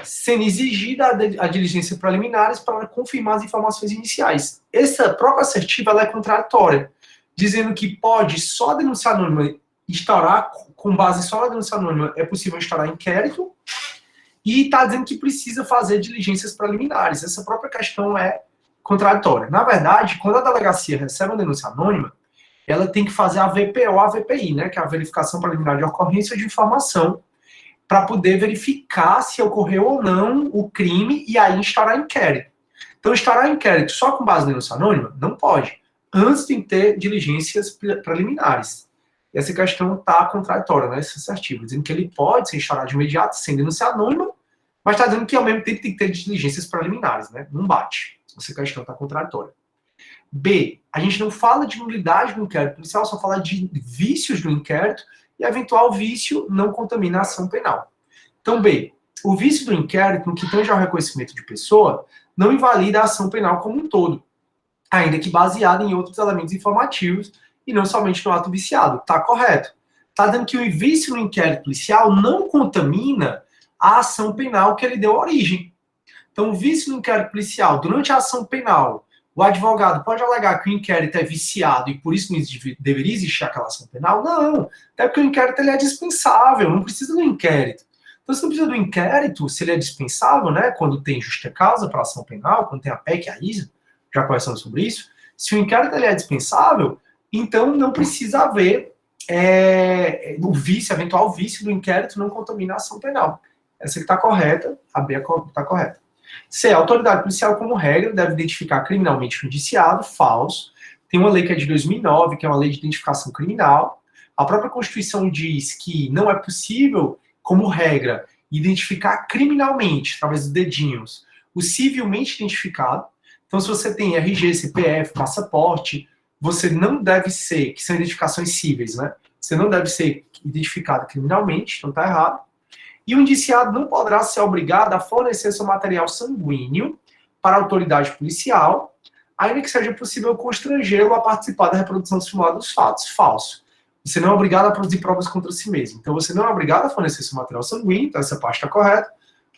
sendo exigida a diligência preliminares para confirmar as informações iniciais. Essa própria assertiva ela é contraditória, dizendo que pode só a denúncia anônima instaurar, com base só na denúncia anônima, é possível instaurar inquérito, e está dizendo que precisa fazer diligências preliminares. Essa própria questão é contraditória. Na verdade, quando a delegacia recebe uma denúncia anônima, ela tem que fazer a VPO, a VPI, né, que é a verificação preliminar de ocorrência de informação, para poder verificar se ocorreu ou não o crime e aí instaurar inquérito. Então, instaurar inquérito só com base na denúncia anônima? Não pode. Antes tem que ter diligências preliminares. Essa questão está contraditória, né, esse assertivo, dizendo que ele pode ser instaurado de imediato sem denúncia anônima, mas está dizendo que ao mesmo tempo tem que ter diligências preliminares, né? Não bate. Essa questão está contraditória. B, a gente não fala de nulidade do inquérito policial, só fala de vícios do inquérito, e eventual vício não contamina a ação penal. Então, B, o vício do inquérito, no que tange ao reconhecimento de pessoa, não invalida a ação penal como um todo, ainda que baseada em outros elementos informativos e não somente no ato viciado. Está correto. Está dizendo que o vício no inquérito policial não contamina a ação penal que ele deu origem. Então, o vício no inquérito policial, durante a ação penal, o advogado pode alegar que o inquérito é viciado e por isso não deveria existir aquela ação penal? Não. Até porque o inquérito ele é dispensável, não precisa do inquérito. Então, se não precisa do inquérito, se ele é dispensável, né, quando tem justa causa para a ação penal, quando tem a PEC e a ISA, já conversamos sobre isso, se o inquérito ele é dispensável, então não precisa haver o vício, eventual vício do inquérito não contamina a ação penal. Essa que está correta, a B está correta. C, a autoridade policial, como regra, deve identificar criminalmente o indiciado, falso. Tem uma lei que é de 2009, que é uma lei de identificação criminal. A própria Constituição diz que não é possível, como regra, identificar criminalmente, através dos dedinhos, o civilmente identificado. Então, se você tem RG, CPF, passaporte, você não deve ser, que são identificações cíveis, né? Você não deve ser identificado criminalmente, então tá errado. E o indiciado não poderá ser obrigado a fornecer seu material sanguíneo para a autoridade policial, ainda que seja possível constrangê-lo a participar da reprodução simulada dos fatos. Falso. Você não é obrigado a produzir provas contra si mesmo. Então, você não é obrigado a fornecer seu material sanguíneo, então essa parte está correta,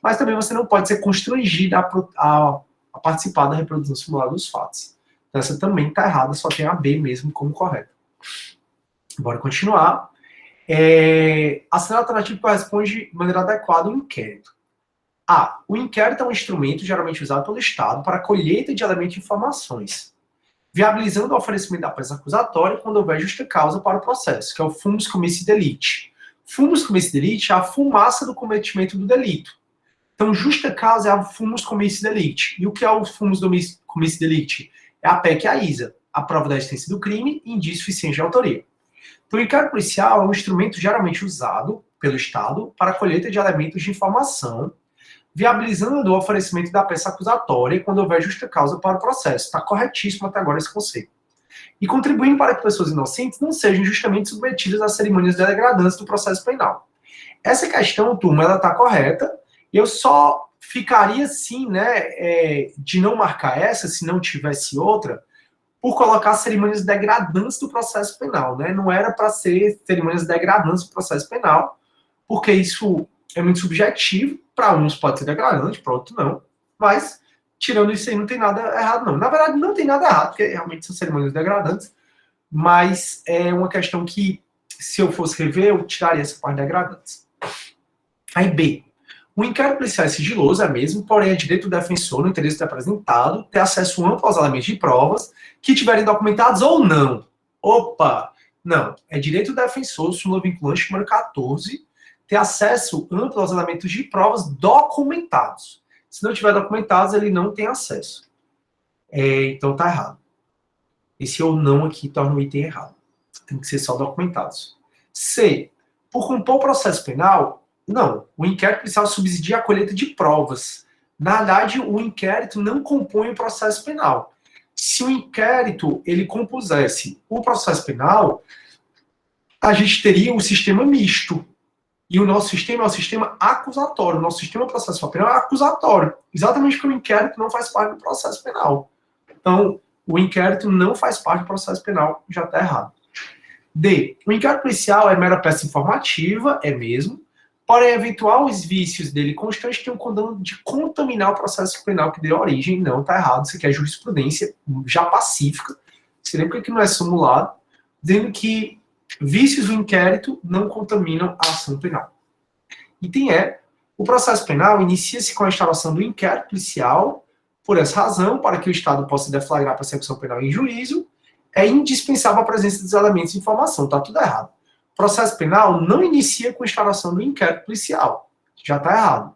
mas também você não pode ser constrangido a participar da reprodução simulada dos fatos. Então, essa também está errada, só tem a B mesmo como correta. Bora continuar. A cena alternativa corresponde de maneira adequada ao inquérito. A. O inquérito é um instrumento geralmente usado pelo Estado para a colheita de elementos de informações, viabilizando o oferecimento da peça acusatória quando houver justa causa para o processo, que é o fumus comissi delicti. Fumus comissi delicti é a fumaça do cometimento do delito. Então, justa causa é a fumus comissi delicti. E o que é o fumus comissi delicti? É a PEC e a ISA, a prova da existência do crime e indício suficiente de autoria. Então, o inquérito policial é um instrumento geralmente usado pelo Estado para a colheita de elementos de informação, viabilizando o oferecimento da peça acusatória quando houver justa causa para o processo. Está corretíssimo até agora esse conceito. E contribuindo para que pessoas inocentes não sejam justamente submetidas a cerimônias degradantes do processo penal. Essa questão, turma, ela está correta. Eu só ficaria assim, né, de não marcar essa, se não tivesse outra, por colocar cerimônias degradantes do processo penal, né? Não era para ser cerimônias degradantes do processo penal, porque isso é muito subjetivo Para uns pode ser degradante, para outros não. Mas, tirando isso aí, não tem nada errado, não. Na verdade, não tem nada errado, porque realmente são cerimônias degradantes. Mas é uma questão que, se eu fosse rever, eu tiraria essa parte degradantes. Aí, B. O inquérito policial é sigiloso, é mesmo, porém é direito do defensor, no interesse do apresentado, ter acesso amplo aos elementos de provas que tiverem documentados ou não. Opa! Não. É direito do defensor, súmula vinculante número 14, ter acesso amplo aos elementos de provas documentados. Se não tiver documentados, ele não tem acesso. Então tá errado. Esse ou não aqui torna o item errado. Tem que ser só documentados. C. Por compor o processo penal, não. O inquérito policial subsidia a colheita de provas. Na verdade, o inquérito não compõe o processo penal. Se o inquérito ele compusesse o processo penal, a gente teria um sistema misto. E o nosso sistema é o sistema acusatório. O nosso sistema processual penal é acusatório. Exatamente porque o inquérito não faz parte do processo penal. Então, o inquérito não faz parte do processo penal, já está errado. D. O inquérito policial é mera peça informativa, é mesmo, porém, eventuais vícios dele constantes têm o condão de contaminar o processo penal que deu origem. Não, está errado. Isso aqui é jurisprudência já pacífica. Você lembra que não é simulado, dizendo que vícios do inquérito não contaminam a ação penal. Item E. O processo penal inicia-se com a instalação do inquérito policial. Por essa razão, para que o Estado possa deflagrar a persecução penal em juízo, é indispensável a presença dos elementos de informação. Está tudo errado. O processo penal não inicia com a instalação do inquérito policial. Já está errado.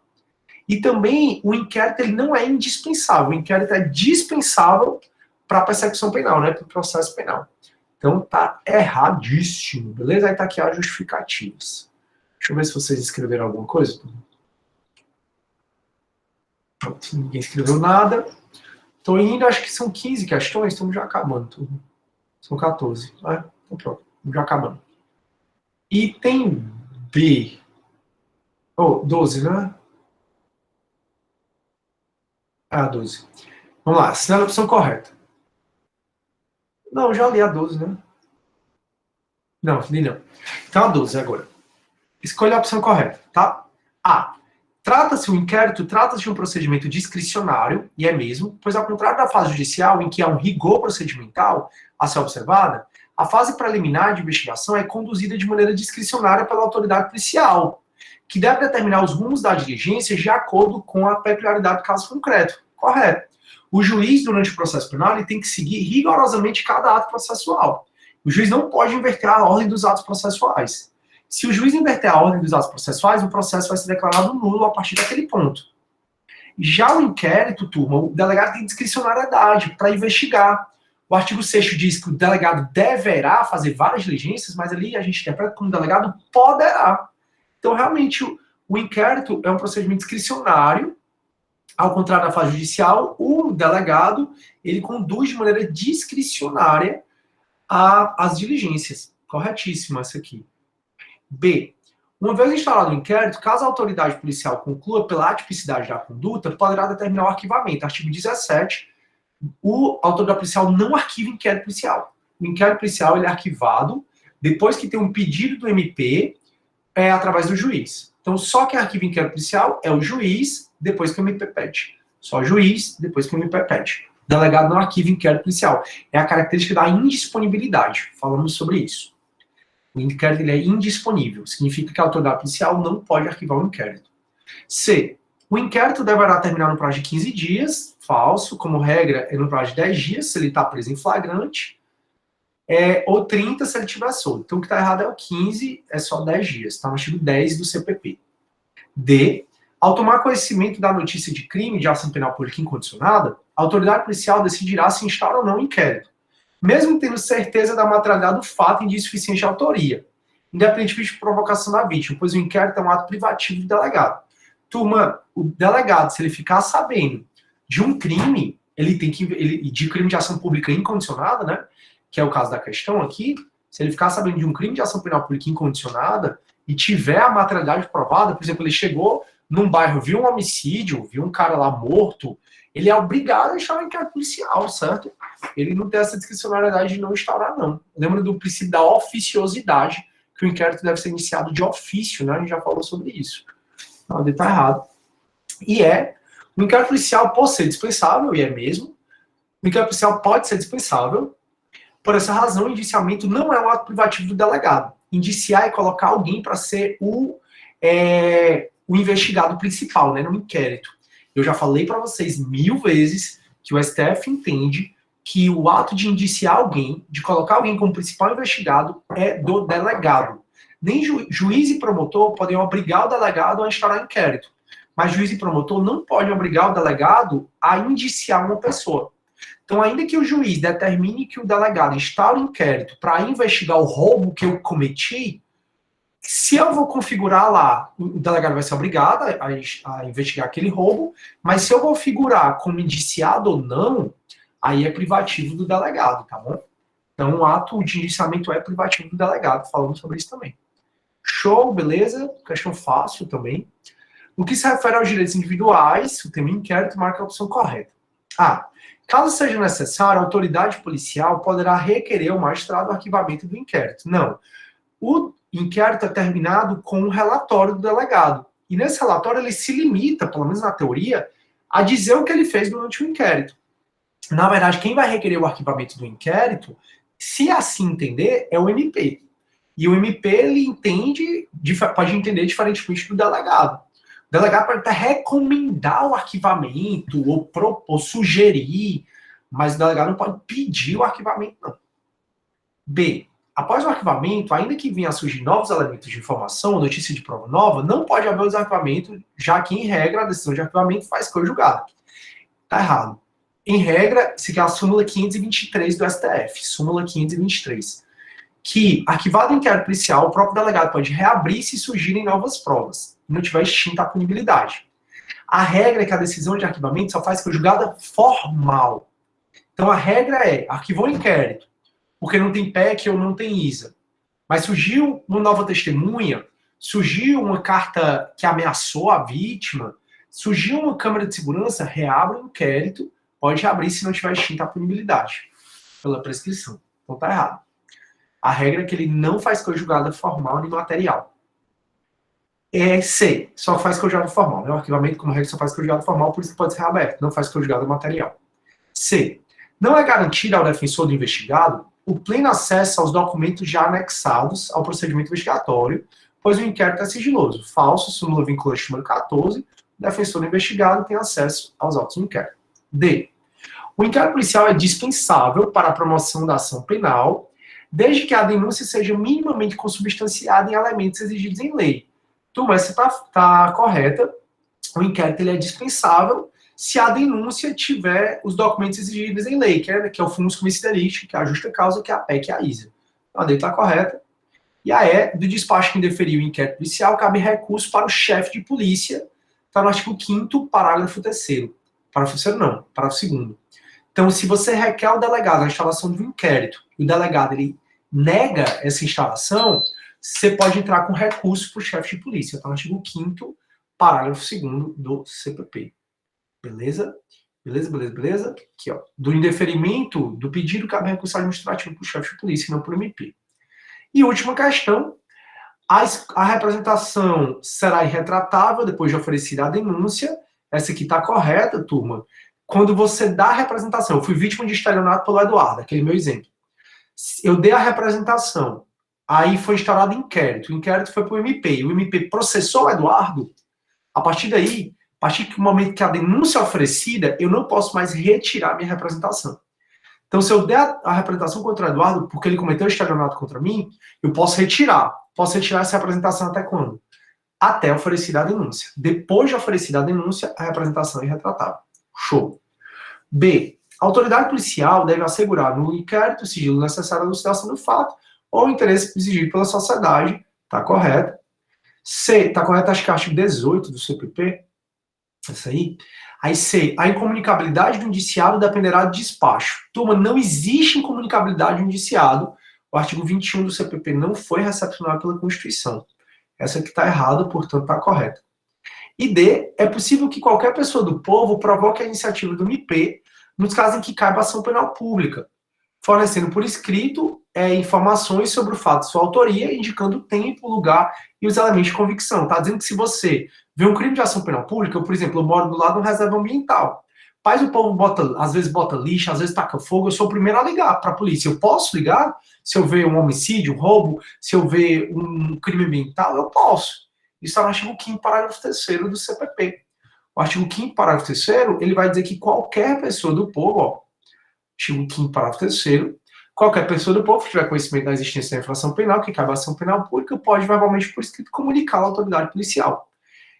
E também o inquérito ele não é indispensável. O inquérito é dispensável para a persecução penal, né, para o processo penal. Então está erradíssimo, beleza? Aí está aqui as justificativas. Deixa eu ver se vocês escreveram alguma coisa. Pronto, ninguém escreveu nada. Estou indo, acho que são 15 questões, estamos já acabando tudo. São 14, né? Então pronto, já acabando. Item B. 12, né? 12. Vamos lá, assinale a opção correta. Não, já li a 12, né? Não, li não. Então a 12 agora. Escolha a opção correta, tá? A. Trata-se de um procedimento discricionário, e é mesmo, pois ao contrário da fase judicial, em que há um rigor procedimental a ser observada, a fase preliminar de investigação é conduzida de maneira discricionária pela autoridade policial, que deve determinar os rumos da diligência de acordo com a peculiaridade do caso concreto. Correto. O juiz, durante o processo penal, ele tem que seguir rigorosamente cada ato processual. O juiz não pode inverter a ordem dos atos processuais. Se o juiz inverter a ordem dos atos processuais, o processo vai ser declarado nulo a partir daquele ponto. Já o inquérito, turma, o delegado tem discricionariedade para investigar. O artigo 6º diz que o delegado deverá fazer várias diligências, mas ali a gente interpreta como o delegado poderá. Então, realmente, o inquérito é um procedimento discricionário. Ao contrário da fase judicial, o delegado ele conduz de maneira discricionária as diligências. Corretíssimo essa aqui. B. Uma vez instalado o inquérito, caso a autoridade policial conclua pela atipicidade da conduta, poderá determinar o arquivamento. Artigo 17. A autoridade policial não arquiva inquérito policial. O inquérito policial ele é arquivado depois que tem um pedido do MP através do juiz. Então, só quem arquiva inquérito policial é o juiz, depois que o MP pede. Só juiz, depois que o MP pede. O delegado não arquiva inquérito policial. É a característica da indisponibilidade. Falamos sobre isso. O inquérito ele é indisponível. Significa que a autoridade policial não pode arquivar o inquérito. C. O inquérito deverá terminar no prazo de 15 dias. Falso. Como regra, é no prazo de 10 dias, se ele está preso em flagrante. Ou 30 se ele estiver solto. Então, o que está errado é o 15, é só 10 dias. Está no artigo 10 do CPP. D. Ao tomar conhecimento da notícia de crime de ação penal pública incondicionada, a autoridade policial decidirá se instaura ou não o inquérito, mesmo tendo certeza da materialidade do fato em de insuficiente autoria, independentemente de provocação da vítima, pois o inquérito é um ato privativo do delegado. Turma, o delegado, se ele ficar sabendo de um crime, de crime de ação pública incondicionada, né, que é o caso da questão aqui, se ele ficar sabendo de um crime de ação penal pública incondicionada e tiver a materialidade provada, por exemplo, ele chegou num bairro, viu um homicídio, viu um cara lá morto, ele é obrigado a instaurar inquérito policial, certo? Ele não tem essa discricionariedade de não instaurar, não. Lembra do princípio da oficiosidade, que o inquérito deve ser iniciado de ofício, né? A gente já falou sobre isso. Então, ele está errado. E o inquérito policial pode ser dispensável, e é mesmo. O inquérito policial pode ser dispensável. Por essa razão, o indiciamento não é um ato privativo do delegado. Indiciar é colocar alguém para ser o investigado principal, né, no inquérito. Eu já falei para vocês 1000 vezes que o STF entende que o ato de indiciar alguém, de colocar alguém como principal investigado, é do delegado. Nem juiz e promotor podem obrigar o delegado a instaurar inquérito. Mas juiz e promotor não podem obrigar o delegado a indiciar uma pessoa. Então, ainda que o juiz determine que o delegado instaure inquérito para investigar o roubo que eu cometi, se eu vou configurar lá, o delegado vai ser obrigado a investigar aquele roubo, mas se eu vou figurar como indiciado ou não, aí é privativo do delegado, tá bom? Então, o ato de indiciamento é privativo do delegado, falamos sobre isso também. Show, beleza? Questão fácil também. No que se refere aos direitos individuais, o tema inquérito marca a opção correta. Caso seja necessário, a autoridade policial poderá requerer ao magistrado o arquivamento do inquérito. Não. O inquérito é terminado com um relatório do delegado. E nesse relatório ele se limita, pelo menos na teoria, a dizer o que ele fez durante o inquérito. Na verdade, quem vai requerer o arquivamento do inquérito, se assim entender, é o MP. E o MP, ele pode entender diferentemente do delegado. O delegado pode até recomendar o arquivamento, ou propor, sugerir, mas o delegado não pode pedir o arquivamento, não. B. Após o arquivamento, ainda que venha a surgir novos elementos de informação, notícia de prova nova, não pode haver o desarquivamento, já que, em regra, a decisão de arquivamento faz coisa julgada. Tá errado. Em regra, se quer a súmula 523 do STF, súmula 523, que, arquivado o inquérito policial, o próprio delegado pode reabrir se surgirem novas provas, e não tiver extinta a punibilidade. A regra é que a decisão de arquivamento só faz coisa julgada formal. Então, a regra é, arquivou o inquérito, porque não tem PEC ou não tem ISA. Mas surgiu uma nova testemunha, surgiu uma carta que ameaçou a vítima, surgiu uma câmara de segurança, reabre o inquérito, pode reabrir se não tiver extinta a punibilidade pela prescrição. Então tá errado. A regra é que ele não faz coisa julgada formal nem material. C, só faz coisa julgada formal. Né? O arquivamento, como regra, só faz coisa julgada formal, por isso pode ser reaberto. Não faz coisa julgada material. C, não é garantido ao defensor do investigado o pleno acesso aos documentos já anexados ao procedimento investigatório, pois o inquérito é sigiloso. Falso, súmula vinculante número 14, o defensor do investigado tem acesso aos autos do inquérito. D. O inquérito policial é dispensável para a promoção da ação penal, desde que a denúncia seja minimamente consubstanciada em elementos exigidos em lei. Turma, essa está correta. O inquérito ele é dispensável se a denúncia tiver os documentos exigidos em lei, que é o fumus comis delicti, que é a justa causa, que é a PEC e a ISA. Então, a D está correta. E a E, do despacho que indeferiu o inquérito policial, cabe recurso para o chefe de polícia, está no artigo 5º, parágrafo 3º. Parágrafo 3º não, parágrafo 2º. Então, se você requer ao delegado a instalação de um inquérito, e o delegado ele nega essa instalação, você pode entrar com recurso para o chefe de polícia. Está no artigo 5º, parágrafo 2º do CPP. Beleza? Beleza? Aqui, ó. Do indeferimento do pedido, cabe recurso administrativo para o chefe de polícia, não para o MP. E última questão. A representação será irretratável depois de oferecida a denúncia. Essa aqui está correta, turma. Quando você dá a representação, eu fui vítima de estelionato pelo Eduardo, aquele meu exemplo. Eu dei a representação, aí foi instaurado inquérito. O inquérito foi para o MP. O MP processou o Eduardo. A partir daí, a partir do momento que a denúncia é oferecida, eu não posso mais retirar minha representação. Então, se eu der a representação contra o Eduardo, porque ele cometeu estelionato contra mim, eu posso retirar. Posso retirar essa representação até quando? Até oferecida a denúncia. Depois de oferecida a denúncia, a representação é irretratável. Show. B. A autoridade policial deve assegurar no inquérito o sigilo necessário à elucidação do fato ou o interesse exigido pela sociedade. Está correto. C. Está correto, acho que é o artigo 18 do CPP. Essa aí. Aí C. A incomunicabilidade do indiciado dependerá do despacho. Turma, não existe incomunicabilidade do indiciado. O artigo 21 do CPP não foi recepcionado pela Constituição. Essa aqui está errada, portanto está correta. E D. É possível que qualquer pessoa do povo provoque a iniciativa do MP nos casos em que caiba ação penal pública, fornecendo por escrito informações sobre o fato de sua autoria, indicando o tempo, o lugar e os elementos de convicção. Está dizendo que se você vê um crime de ação penal pública, por exemplo, eu moro do lado de uma reserva ambiental. Mas o povo às vezes bota lixo, às vezes taca fogo, eu sou o primeiro a ligar para a polícia. Eu posso ligar? Se eu ver um homicídio, um roubo, se eu ver um crime ambiental, eu posso. Isso está no artigo 5º, parágrafo 3º do CPP. O artigo 5º, parágrafo 3º, ele vai dizer que qualquer pessoa do povo, ó, artigo 5º, parágrafo 3º, qualquer pessoa do povo que tiver conhecimento da existência da infração penal, que cabe a ação penal pública, pode verbalmente por escrito comunicar à autoridade policial.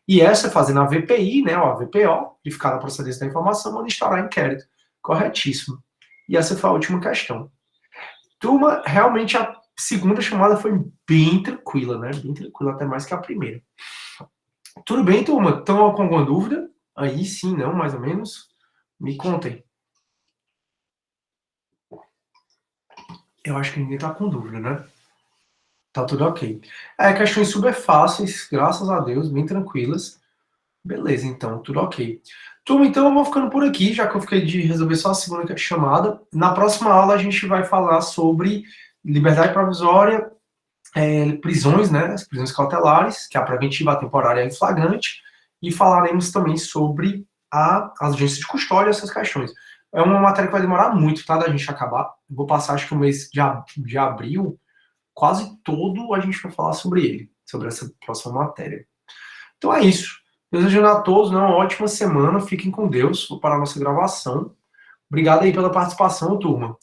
E essa, fazendo a VPI, né, a VPO, verificar a procedência da informação, manda instaurar inquérito. Corretíssimo. E essa foi a última questão. Turma, realmente a segunda chamada foi bem tranquila, né? Bem tranquila, até mais que a primeira. Tudo bem, turma? Estão com alguma dúvida? Aí sim, não, mais ou menos? Me contem. Eu acho que ninguém tá com dúvida, né? Tá tudo ok. Questões super fáceis, graças a Deus, bem tranquilas. Beleza, então, tudo ok. Turma, então eu vou ficando por aqui, já que eu fiquei de resolver só a segunda chamada. Na próxima aula a gente vai falar sobre liberdade provisória, prisões, né, as prisões cautelares, que é a preventiva, a temporária e a flagrante, e falaremos também sobre as audiências de custódia, essas questões. É uma matéria que vai demorar muito, tá, da gente acabar. Eu vou passar, acho que o mês de abril, quase todo a gente vai falar sobre ele, sobre essa próxima matéria. Então é isso. Desejando a todos, né, uma ótima semana. Fiquem com Deus. Vou parar a nossa gravação. Obrigado aí pela participação, turma.